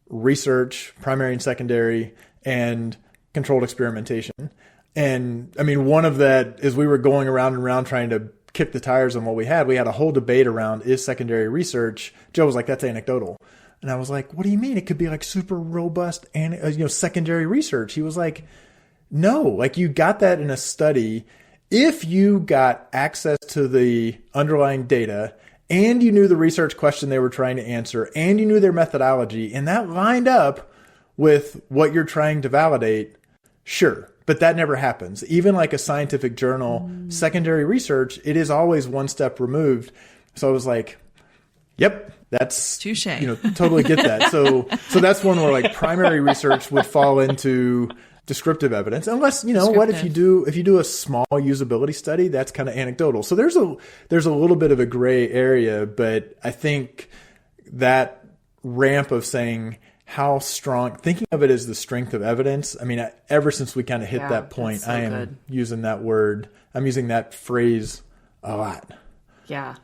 research, primary and secondary, and controlled experimentation. And I mean, one of that is we were going around and around trying to kick the tires on what we had. We had a whole debate around, is secondary research? Joe was like, that's anecdotal. And I was like, what do you mean? It could be like super robust and secondary research. He was like, no, like you got that in a study. If you got access to the underlying data and you knew the research question they were trying to answer and you knew their methodology and that lined up with what you're trying to validate, sure. But that never happens. Even like a scientific journal, secondary research, it is always one step removed. So I was like, yep, that's touche. Totally get that. So that's one where like primary research would fall into descriptive evidence, unless what if you do a small usability study, that's kind of anecdotal. So there's a little bit of a gray area, but I think that ramp of saying how strong, thinking of it as the strength of evidence. I mean, ever since we kind of hit that point, so I am using that word. I'm using that phrase a lot. Yeah.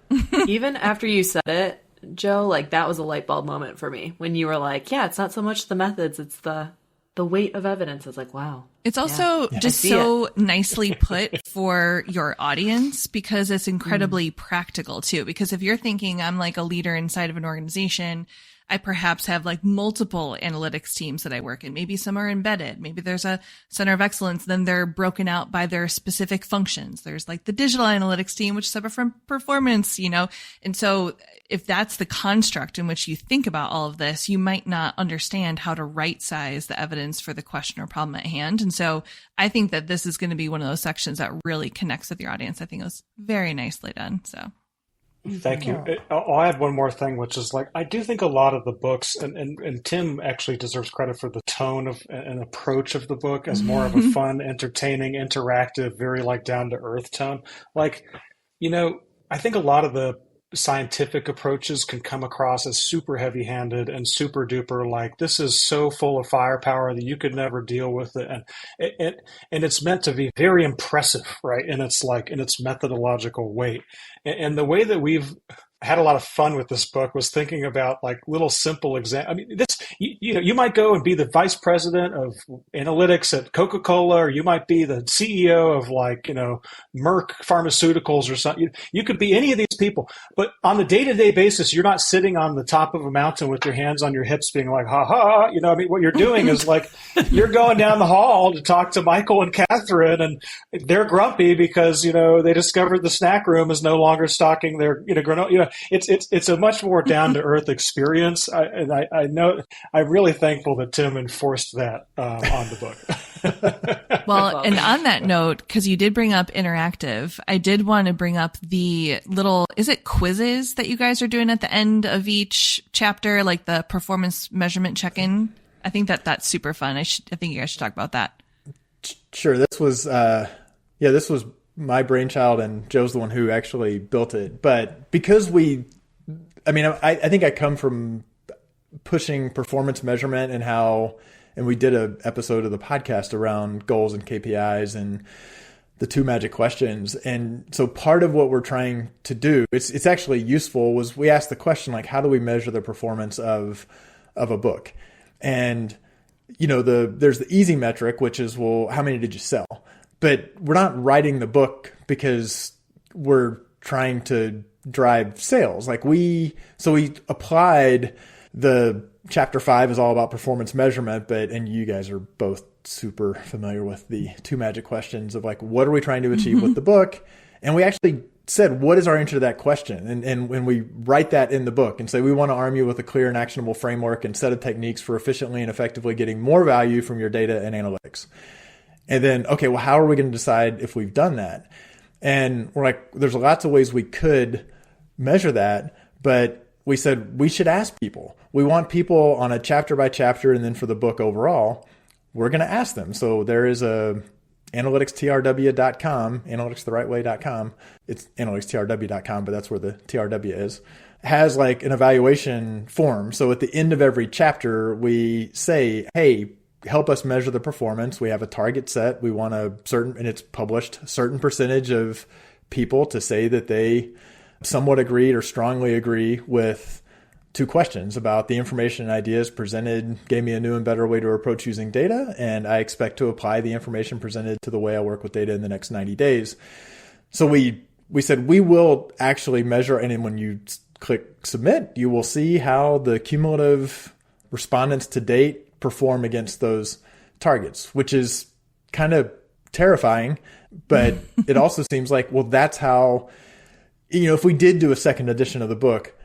Even after you said it, Joe, like that was a light bulb moment for me when you were like, yeah, it's not so much the methods, it's the weight of evidence. It's like, wow. It's also just so nicely put for your audience because it's incredibly practical too. Because if you're thinking I'm like a leader inside of an organization, I perhaps have like multiple analytics teams that I work in. Maybe some are embedded. Maybe there's a center of excellence. Then they're broken out by their specific functions. There's like the digital analytics team, which is separate from performance, And so if that's the construct in which you think about all of this, you might not understand how to right size the evidence for the question or problem at hand. And so I think that this is going to be one of those sections that really connects with your audience. I think it was very nicely done. So. Thank you. I'll add one more thing, which is like, I do think a lot of the books, and Tim actually deserves credit for the tone of and approach of the book as more of a fun, entertaining, interactive, very like down to earth tone. Like, I think a lot of the scientific approaches can come across as super heavy handed and super duper like this is so full of firepower that you could never deal with it. And it's meant to be very impressive, right? And it's like in its methodological weight. And the way that we've had a lot of fun with this book was thinking about like little simple examples. I mean, you might go and be the vice president of analytics at Coca-Cola, or you might be the CEO of like, Merck Pharmaceuticals or something. You could be any of these people, but on a day-to-day basis, you're not sitting on the top of a mountain with your hands on your hips being like, ha ha, what you're doing is like, you're going down the hall to talk to Michael and Catherine, and they're grumpy because, they discovered the snack room is no longer stocking their, granola, it's a much more down to earth experience. I know I'm really thankful that Tim enforced that on the book. Well, and on that note, because you did bring up interactive, I did want to bring up the little, is it quizzes that you guys are doing at the end of each chapter, like the performance measurement check-in? I think that's super fun. I think you guys should talk about that. Sure. This was my brainchild, and Joe's the one who actually built it. But because I think I come from pushing performance measurement and we did an episode of the podcast around goals and KPIs and the two magic questions. And so part of what we're trying to do, it's actually useful, was we asked the question, like, how do we measure the performance of a book? And, there's the easy metric, which is, well, how many did you sell? But we're not writing the book because we're trying to drive sales. Like we applied The chapter 5 is all about performance measurement, and you guys are both super familiar with the two magic questions of like, what are we trying to achieve with the book? And we actually said, what is our answer to that question? And when we write that in the book and say, we want to arm you with a clear and actionable framework and set of techniques for efficiently and effectively getting more value from your data and analytics. And then, okay, well, how are we going to decide if we've done that? And we're like, there's lots of ways we could measure that, but we said we should ask people. We want people on a chapter by chapter, and then for the book overall, we're going to ask them. So there is a analyticstrw.com, analyticstherightway.com. It's analyticstrw.com, but that's where the TRW is. Has like an evaluation form. So at the end of every chapter, we say, hey, help us measure the performance. We have a target set. We want a certain, and it's published, certain percentage of people to say that they somewhat agreed or strongly agree with two questions about the information and ideas presented gave me a new and better way to approach using data, and I expect to apply the information presented to the way I work with data in the next 90 days. So we said we will actually measure, and then when you click submit, you will see how the cumulative respondents to date perform against those targets, which is kind of terrifying, but it also seems like, well, that's how, if we did do a second edition of the book,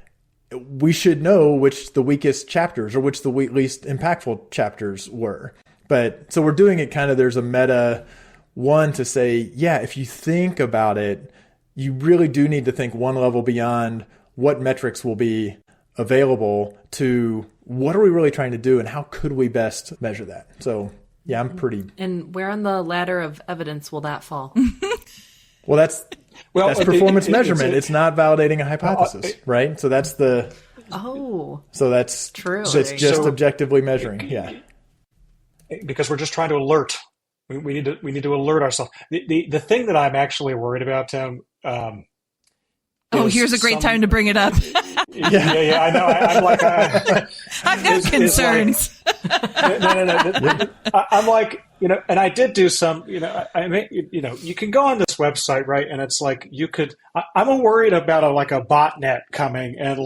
we should know which the weakest chapters or which the least impactful chapters were. But so we're doing it kind of, there's a meta one to say, yeah, if you think about it, you really do need to think one level beyond what metrics will be available to what are we really trying to do and how could we best measure that? So yeah, I'm pretty. And where on the ladder of evidence will that fall? Well, that's performance measurement. It's not validating a hypothesis, right? So that's the. Oh. So that's true. It's just objectively measuring. Yeah. Because we're just trying to alert. We need to alert ourselves. The thing that I'm actually worried about, Tim. Here's a great time to bring it up. Yeah. I know. I'm like, I've got concerns. No. I'm like, and I did do some, I mean, you can go on this website, right? And it's like, I'm worried about a botnet coming and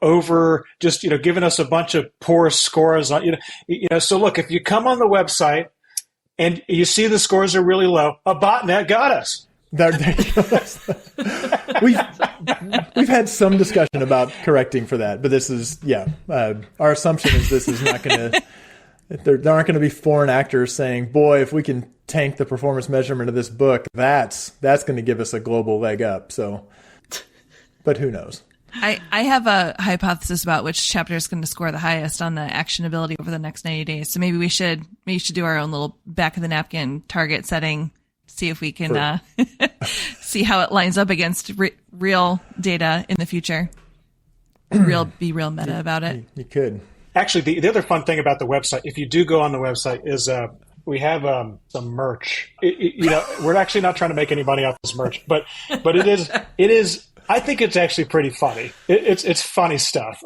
over just, giving us a bunch of poor scores on, so look, if you come on the website and you see the scores are really low, a botnet got us. There you go. We've had some discussion about correcting for that, but this is, our assumption is this is not going to, there aren't going to be foreign actors saying, boy, if we can tank the performance measurement of this book, that's going to give us a global leg up. So, but who knows? I have a hypothesis about which chapter is going to score the highest on the actionability over the next 90 days. So maybe we should do our own little back of the napkin target setting. See if we can see how it lines up against real data in the future. Be real meta about it. You could. Actually, the other fun thing about the website, if you do go on the website, is we have some merch. We're actually not trying to make any money off this merch, but it is. I think it's actually pretty funny. It's funny stuff.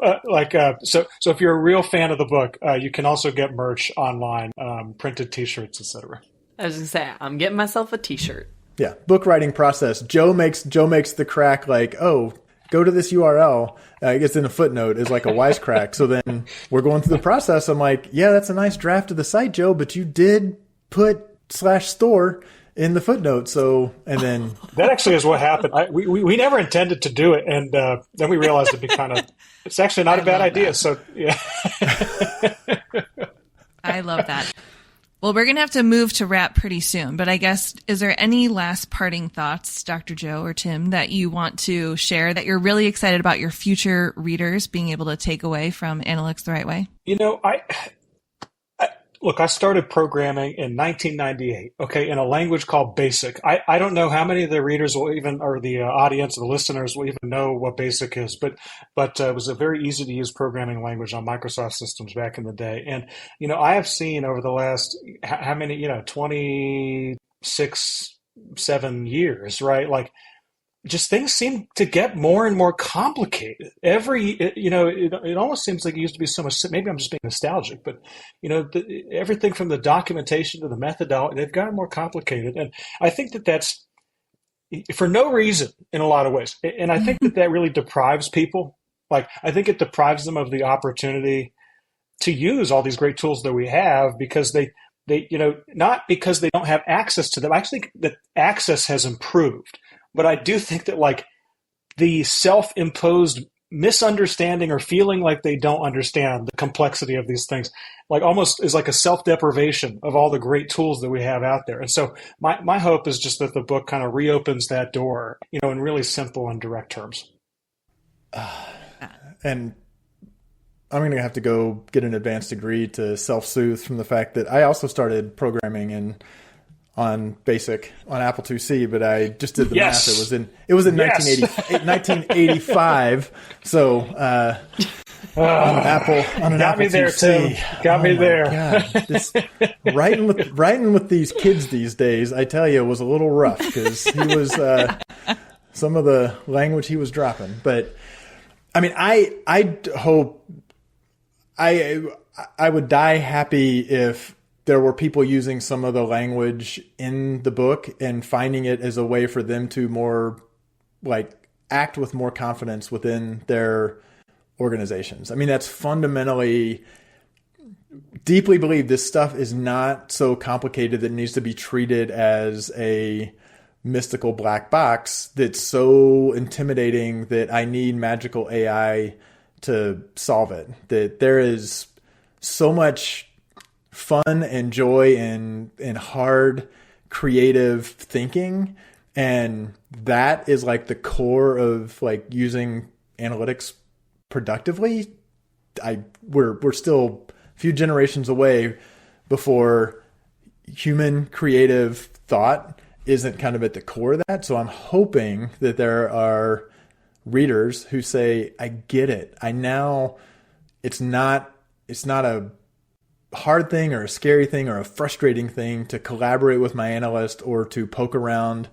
So if you're a real fan of the book, you can also get merch online, printed T-shirts, etc. I was going to say, I'm getting myself a T-shirt. Yeah, book writing process. Joe makes the crack go to this URL. It's in a footnote is like a wisecrack. So then we're going through the process. I'm like, yeah, that's a nice draft of the site, Joe, but you did put /store in the footnote. So, and then that actually is what happened. We never intended to do it, and then we realized it'd be it's actually not a bad idea. That. So yeah, I love that. Well, we're going to have to move to wrap pretty soon, but I guess, is there any last parting thoughts, Dr. Joe or Tim, that you want to share that you're really excited about your future readers being able to take away from Analytics the Right Way? I started programming in 1998, in a language called BASIC. I don't know how many of the readers or the audience, the listeners will even know what BASIC is, but it was a very easy to use programming language on Microsoft systems back in the day. And, I have seen over the last, 26, 7 years, right? Just things seem to get more and more complicated. It almost seems like it used to be so much. Maybe I'm just being nostalgic, but everything from the documentation to the methodology, they've gotten more complicated, and I think that's for no reason in a lot of ways. And I think that really deprives people Like, I think it deprives them of the opportunity to use all these great tools that we have because they not because they don't have access to them. I actually think that access has improved, but I do think that like the self-imposed misunderstanding or feeling like they don't understand the complexity of these things, like almost is like a self-deprivation of all the great tools that we have out there. And so my hope is just that the book kind of reopens that door, in really simple and direct terms. And I'm going to have to go get an advanced degree to self-soothe from the fact that I also started programming on BASIC on Apple IIc, but I just did the math. It was in 1985. So on an Apple IIc. Got me there. God, writing with these kids these days, I tell you, was a little rough because he was some of the language he was dropping. But I mean, I hope I would die happy if there were people using some of the language in the book and finding it as a way for them to more like act with more confidence within their organizations. I mean, that's fundamentally deeply believe this stuff is not so complicated that it needs to be treated as a mystical black box that's so intimidating that I need magical AI to solve it. That there is so much fun and joy and hard creative thinking, and that is like the core of like using analytics productively. We're still a few generations away before human creative thought isn't kind of at the core of that. So I'm hoping that there are readers who say, I get it. It's not a hard thing or a scary thing or a frustrating thing to collaborate with my analyst or to poke around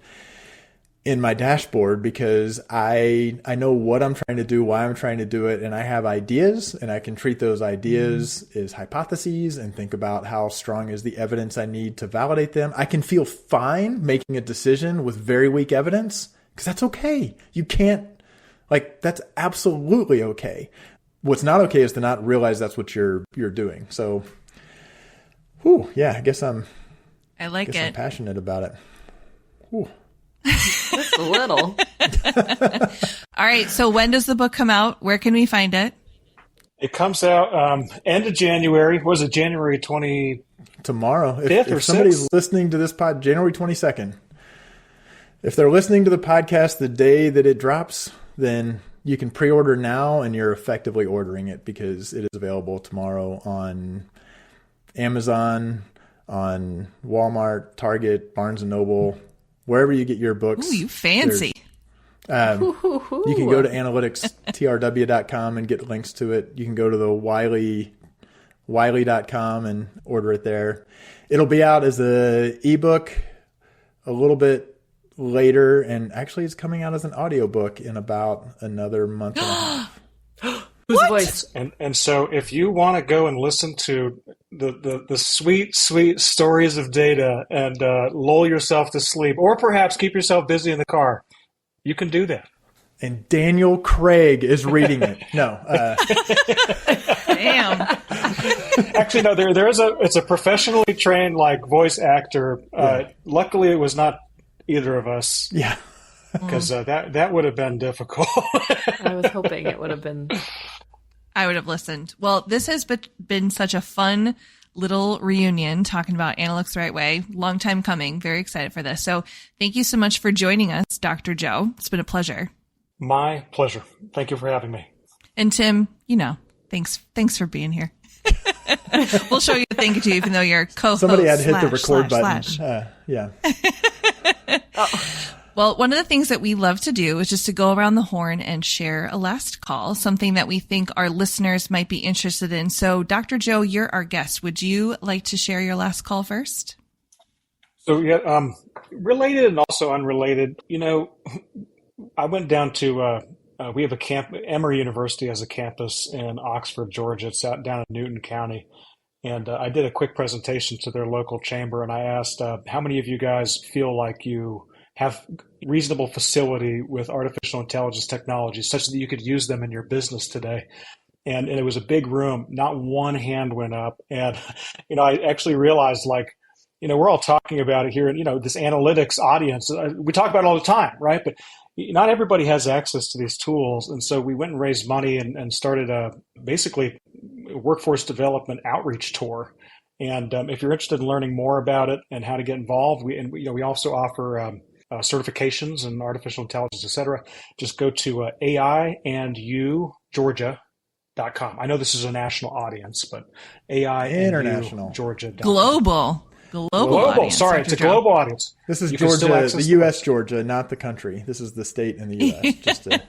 in my dashboard because I know what I'm trying to do, why I'm trying to do it, and I have ideas, and I can treat those ideas as hypotheses and think about how strong is the evidence I need to validate them. I can feel fine making a decision with very weak evidence because that's okay. You can't, that's absolutely okay. What's not okay is to not realize that's what you're doing. So, I guess I'm passionate about it. Whew. Just a little. All right. So when does the book come out? Where can we find it? It comes out end of January. Was it January 20? Tomorrow. If somebody's listening to this pod, January 22nd. If they're listening to the podcast the day that it drops, then you can pre-order now and you're effectively ordering it because it is available tomorrow on Amazon, on Walmart, Target, Barnes & Noble, wherever you get your books. Ooh, you fancy. You can go to analyticstrw.com and get links to it. You can go to the wiley.com and order it there. It'll be out as an ebook a little bit later, and actually it's coming out as an audiobook in about another month and a half. Whose voice? And so if you want to go and listen to the sweet, sweet stories of data and lull yourself to sleep, or perhaps keep yourself busy in the car, you can do that. And Daniel Craig is reading it. No. Damn. Actually, no, it's a professionally trained voice actor. Luckily, it was not either of us. Yeah. Because that would have been difficult. I was hoping it would have been. I would have listened. Well, this has been such a fun little reunion talking about Analytics the Right Way. Long time coming. Very excited for this. So thank you so much for joining us, Dr. Joe. It's been a pleasure. My pleasure. Thank you for having me. And Tim, thanks for being here. We'll show you a thank you to you, even though you're co-host. Somebody had to hit the record button. Yeah. Well, one of the things that we love to do is just to go around the horn and share a last call, something that we think our listeners might be interested in. So, Dr. Joe, you're our guest. Would you like to share your last call first? So, related and also unrelated. I went down to we have a camp. Emory University has a campus in Oxford, Georgia. It's out down in Newton County, and I did a quick presentation to their local chamber, and I asked, how many of you guys feel like you have reasonable facility with artificial intelligence technologies such that you could use them in your business today. And it was a big room. Not one hand went up. And, I actually realized, like, we're all talking about it here, and, this analytics audience, we talk about it all the time, right? But not everybody has access to these tools. And so we went and raised money and started basically a workforce development outreach tour. And if you're interested in learning more about it and how to get involved, we also offer certifications in artificial intelligence, et cetera. Just go to AIandUGeorgia.com. I know this is a national audience, but International. Georgia.com. Global audience. Sorry, it's a global audience. This is Georgia, the U.S. Georgia, not the country. This is the state in the U.S. Just to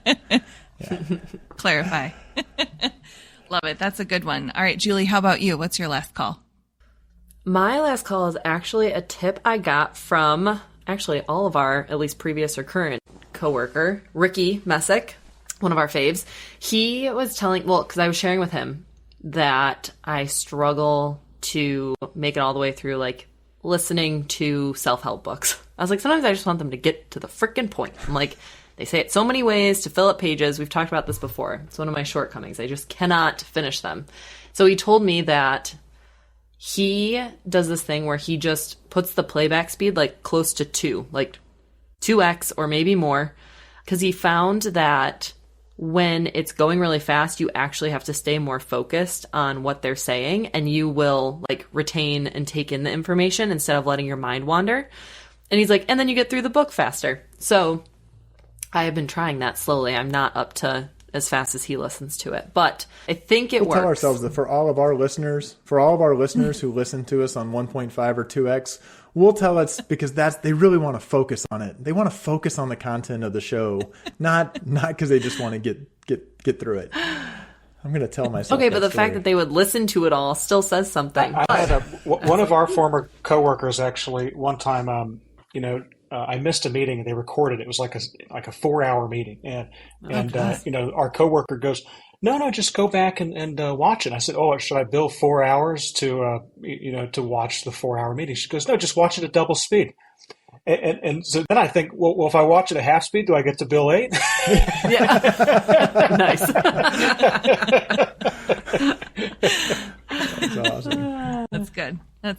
clarify. Love it. That's a good one. All right, Julie, how about you? What's your last call? My last call is actually a tip I got from actually all of our, at least previous or current coworker, Ricky Messick, one of our faves. He was telling, because I was sharing with him that I struggle to make it all the way through, like, listening to self-help books. I was like, sometimes I just want them to get to the freaking point. I'm like, they say it so many ways to fill up pages. We've talked about this before. It's one of my shortcomings. I just cannot finish them. So he told me that he does this thing where he just puts the playback speed like close to 2, like 2x or maybe more, because he found that when it's going really fast, you actually have to stay more focused on what they're saying, and you will like retain and take in the information instead of letting your mind wander. And he's like, and then you get through the book faster. So I have been trying that slowly. I'm not up to as fast as he listens to it, but I think it works. Tell ourselves that for all of our listeners who listen to us on 1.5 or 2x, we'll tell us because they really want to focus on it. They want to focus on the content of the show, not because they just want to get through it. I'm going to tell myself. Okay, but the fact that they would listen to it all still says something. I had one of our former coworkers actually one time. I missed a meeting and they recorded it. It was like a 4-hour meeting, and our coworker goes, No, just go back and watch it. I said, oh, should I bill 4 hours to watch the 4-hour meeting? She goes, no, just watch it at double speed. And so then I think, well, if I watch it at half speed, do I get to bill 8? Yeah. Nice. That's awesome. That's good. All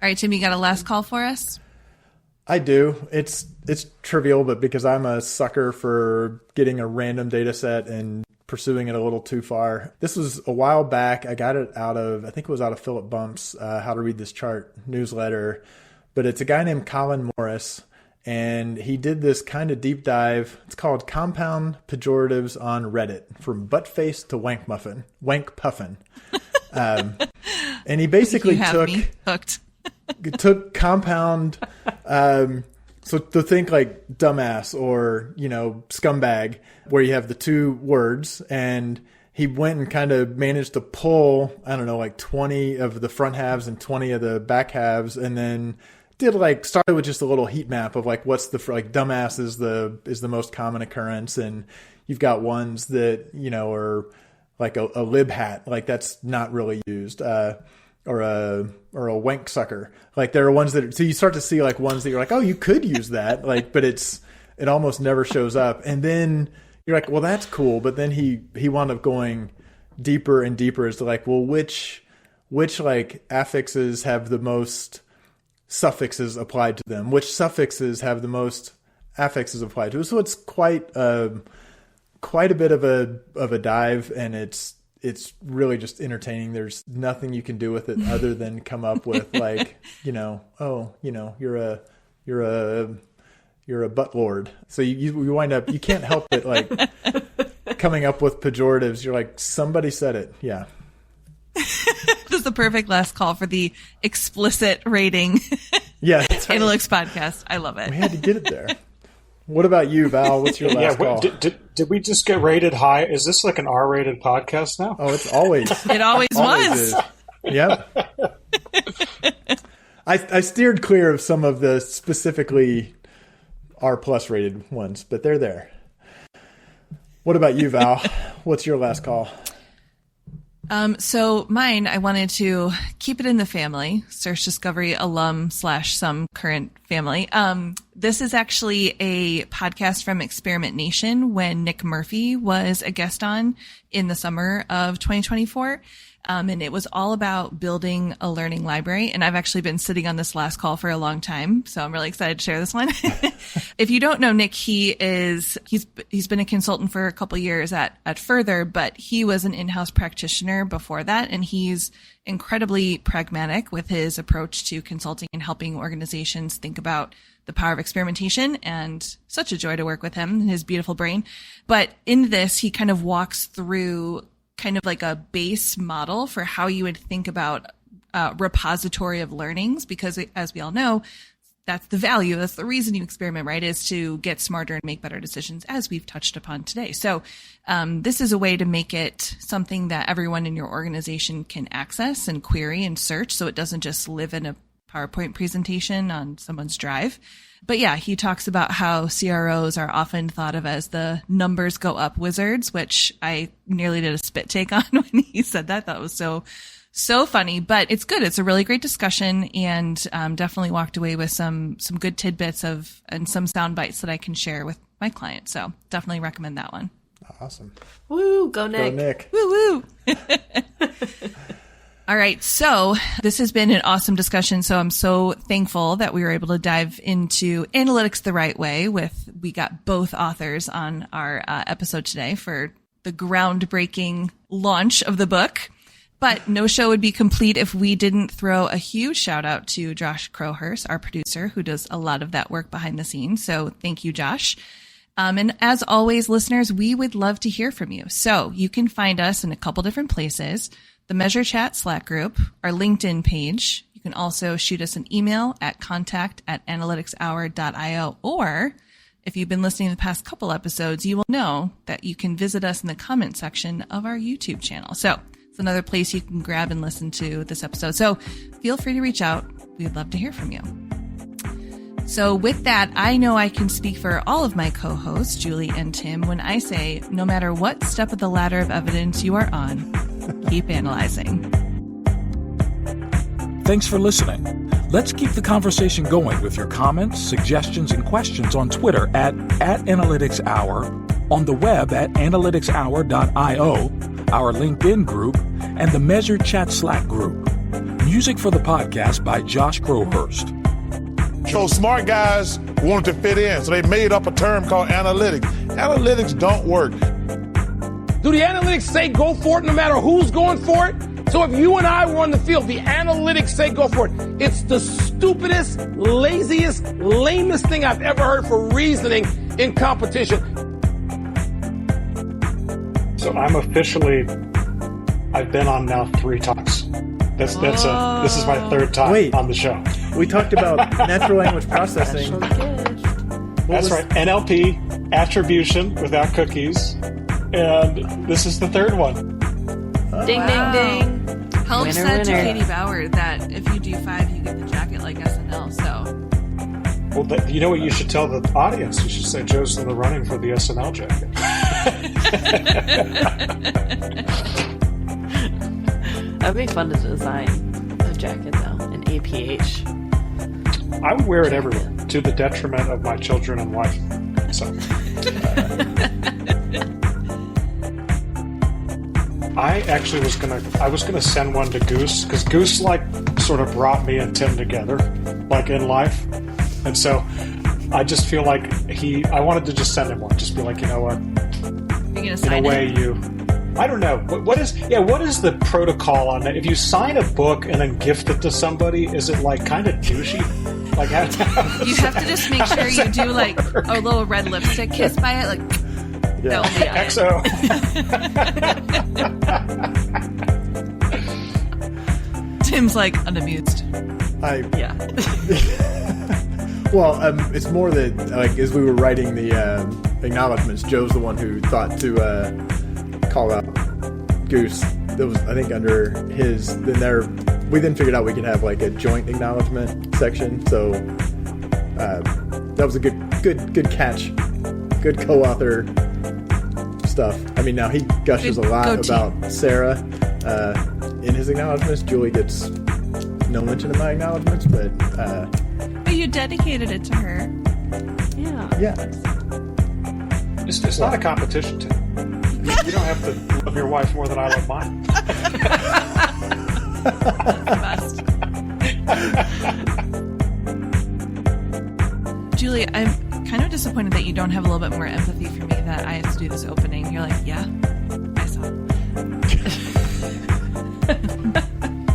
right, Tim, you got a last call for us? I do. It's trivial, but because I'm a sucker for getting a random data set and pursuing it a little too far. This was a while back. I got it out of Philip Bump's How to Read This Chart newsletter. But it's a guy named Colin Morris, and he did this kind of deep dive. It's called Compound Pejoratives on Reddit, from buttface to wank puffin. And he basically took compound, so to think like dumbass or, scumbag, where you have the two words, and he went and kind of managed to pull, I don't know, like 20 of the front halves and 20 of the back halves, and then started with just a little heat map of like what's dumbass is the most common occurrence, and you've got ones that are like a lib hat, like that's not really used, or a wank sucker. Like there are ones so you start to see like ones that you're like, oh, you could use that, like, but it almost never shows up, and then you're like, well, that's cool, but then he wound up going deeper and deeper as to like, well, which like affixes have the most suffixes applied to them, which suffixes have the most affixes applied to them. So it's quite a bit of a dive, and it's really just entertaining. There's nothing you can do with it other than come up with like, you're a butt lord. So you wind up, you can't help it, like coming up with pejoratives. You're like, somebody said it. Yeah. This is the perfect last call for the explicit rating. Yeah, that's right. Analytics podcast. I love it. We had to get it there. What about you, Val? What's your last call? Did we just get rated high? Is this like an R-rated podcast now? Oh, it's always. It always was. Yep. I steered clear of some of the specifically R+ rated ones, but they're there. What about you, Val? What's your last call? So mine, I wanted to keep it in the family, Search Discovery alum / some current family. This is actually a podcast from Experiment Nation when Nick Murphy was a guest on in the summer of 2024. And it was all about building a learning library. And I've actually been sitting on this last call for a long time, so I'm really excited to share this one. If you don't know Nick, he's been a consultant for a couple years at Further, but he was an in-house practitioner before that. And he's incredibly pragmatic with his approach to consulting and helping organizations think about the power of experimentation, and such a joy to work with him and his beautiful brain. But in this, he kind of walks through kind of like a base model for how you would think about repository of learnings, because as we all know, that's the value. That's the reason you experiment, right? Is to get smarter and make better decisions, as we've touched upon today. So this is a way to make it something that everyone in your organization can access and query and search, so it doesn't just live in a PowerPoint presentation on someone's drive. But yeah, he talks about how CROs are often thought of as the numbers go up wizards, which I nearly did a spit take on when he said that. That was so funny, but it's good. It's a really great discussion, and definitely walked away with some good tidbits and some sound bites that I can share with my clients. So definitely recommend that one. Awesome. Woo, go Nick. Go Nick. Woo woo. All right. So this has been an awesome discussion. So I'm so thankful that we were able to dive into analytics the right way we got both authors on our episode today for the groundbreaking launch of the book. But no show would be complete if we didn't throw a huge shout out to Josh Crowhurst, our producer, who does a lot of that work behind the scenes. So thank you, Josh. And as always, listeners, we would love to hear from you. So you can find us in a couple different places: the Measure Chat Slack group, our LinkedIn page. You can also shoot us an email at contact@analyticshour.io. Or if you've been listening to the past couple episodes, you will know that you can visit us in the comment section of our YouTube channel. So it's another place you can grab and listen to this episode. So feel free to reach out. We'd love to hear from you. So with that, I know I can speak for all of my co-hosts, Julie and Tim, when I say, no matter what step of the ladder of evidence you are on, keep analyzing. Thanks for listening. Let's keep the conversation going with your comments, suggestions, and questions on Twitter at @AnalyticsHour, on the web at analyticshour.io, our LinkedIn group, and the Measure Chat Slack group. Music for the podcast by Josh Crowhurst. So smart guys wanted to fit in, so they made up a term called analytics. Analytics don't work. Do the analytics say go for it no matter who's going for it? So if you and I were on the field, the analytics say go for it. It's the stupidest, laziest, lamest thing I've ever heard for reasoning in competition. So I've been on now 3 talks. This is my 3rd time on the show. We talked about natural language processing. That's right. NLP, attribution without cookies. And this is the 3rd one. Ding, ding, ding. Help Winner, said to winner. Katie Bauer that if you do 5, you get the jacket like SNL. So Well, you know what you should tell the audience? You should say Joe's in the running for the SNL jacket. That would be fun to design a jacket, though, an APH. I would wear it everywhere, to the detriment of my children and wife. So, I actually was gonna send one to Goose, because Goose sort of brought me and Tim together, in life, and so I just feel like I wanted to just send him one, just be like, you know what, you're gonna sign it. I don't know. What is the protocol on that? If you sign a book and then gift it to somebody, is it kind of douchey? You have to just make sure you do a little red lipstick kiss by it, that will be on it. XO. Tim's unamused. Yeah. Well, it's more that as we were writing the acknowledgments, Joe's the one who thought to call out Goose. That was, I think, under his. We then figured out we could have a joint acknowledgement section. So that was a good catch, good co-author stuff. I mean, now he gushes a lot about Sarah in his acknowledgments. Julie gets no mention of my acknowledgments, but you dedicated it to her. Yeah. It's not a competition, Tim. You don't have to love your wife more than I love mine. Best. Julie, I'm kind of disappointed that you don't have a little bit more empathy for me that I have to do this opening. You're like, yeah, I saw.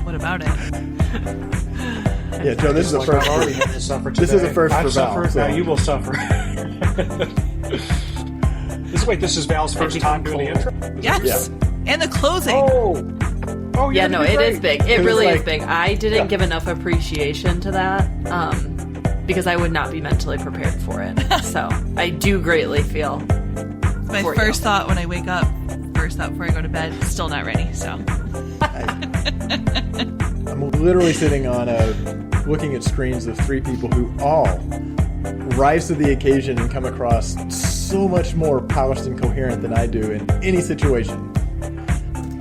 What about it? Yeah, Joe, this is a Like first. I've already had to suffer today. This is a first I've for Val. suffered, So. now you will suffer. This is Val's first time doing the intro? Yes. And the closing. Oh, Yeah, no, it is big. It was really like- is big. I didn't give enough appreciation to that because I would not be mentally prepared for it. So I do greatly feel. My for first you. thought when I wake up, first thought before I go to bed, still not ready. So I'm literally sitting on looking at screens of three people who all rise to the occasion and come across so much more polished and coherent than I do in any situation.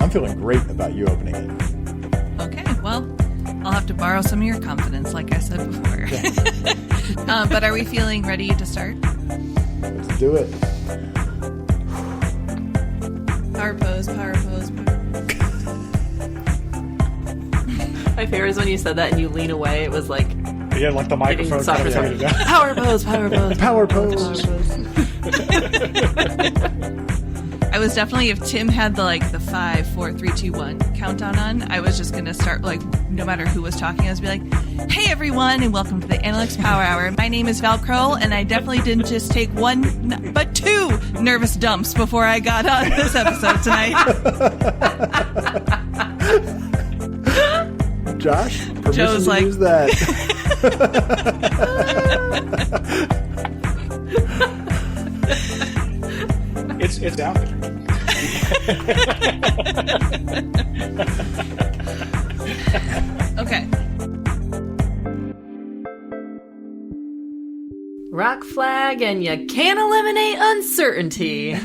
I'm feeling great about you opening it. okay, well, I'll have to borrow some of your confidence, like I said before. But are we feeling ready to start? Let's do it. Power pose, power pose. My favorite is when you said that and you lean away. It was like yeah, like the getting microphone softer. kind of down. Power pose, power pose, Power pose. I was definitely, if Tim had the 5, 4, 3, 2, 1 countdown on, I was just going to start, no matter who was talking, I was be like, hey everyone, and welcome to the Analytics Power Hour. My name is Val Kroll, and I definitely didn't just take one, but 2 nervous dumps before I got on this episode tonight. Josh, permission Joe's to like- use that. It's out there. Okay. Rock flag, and you can't eliminate uncertainty.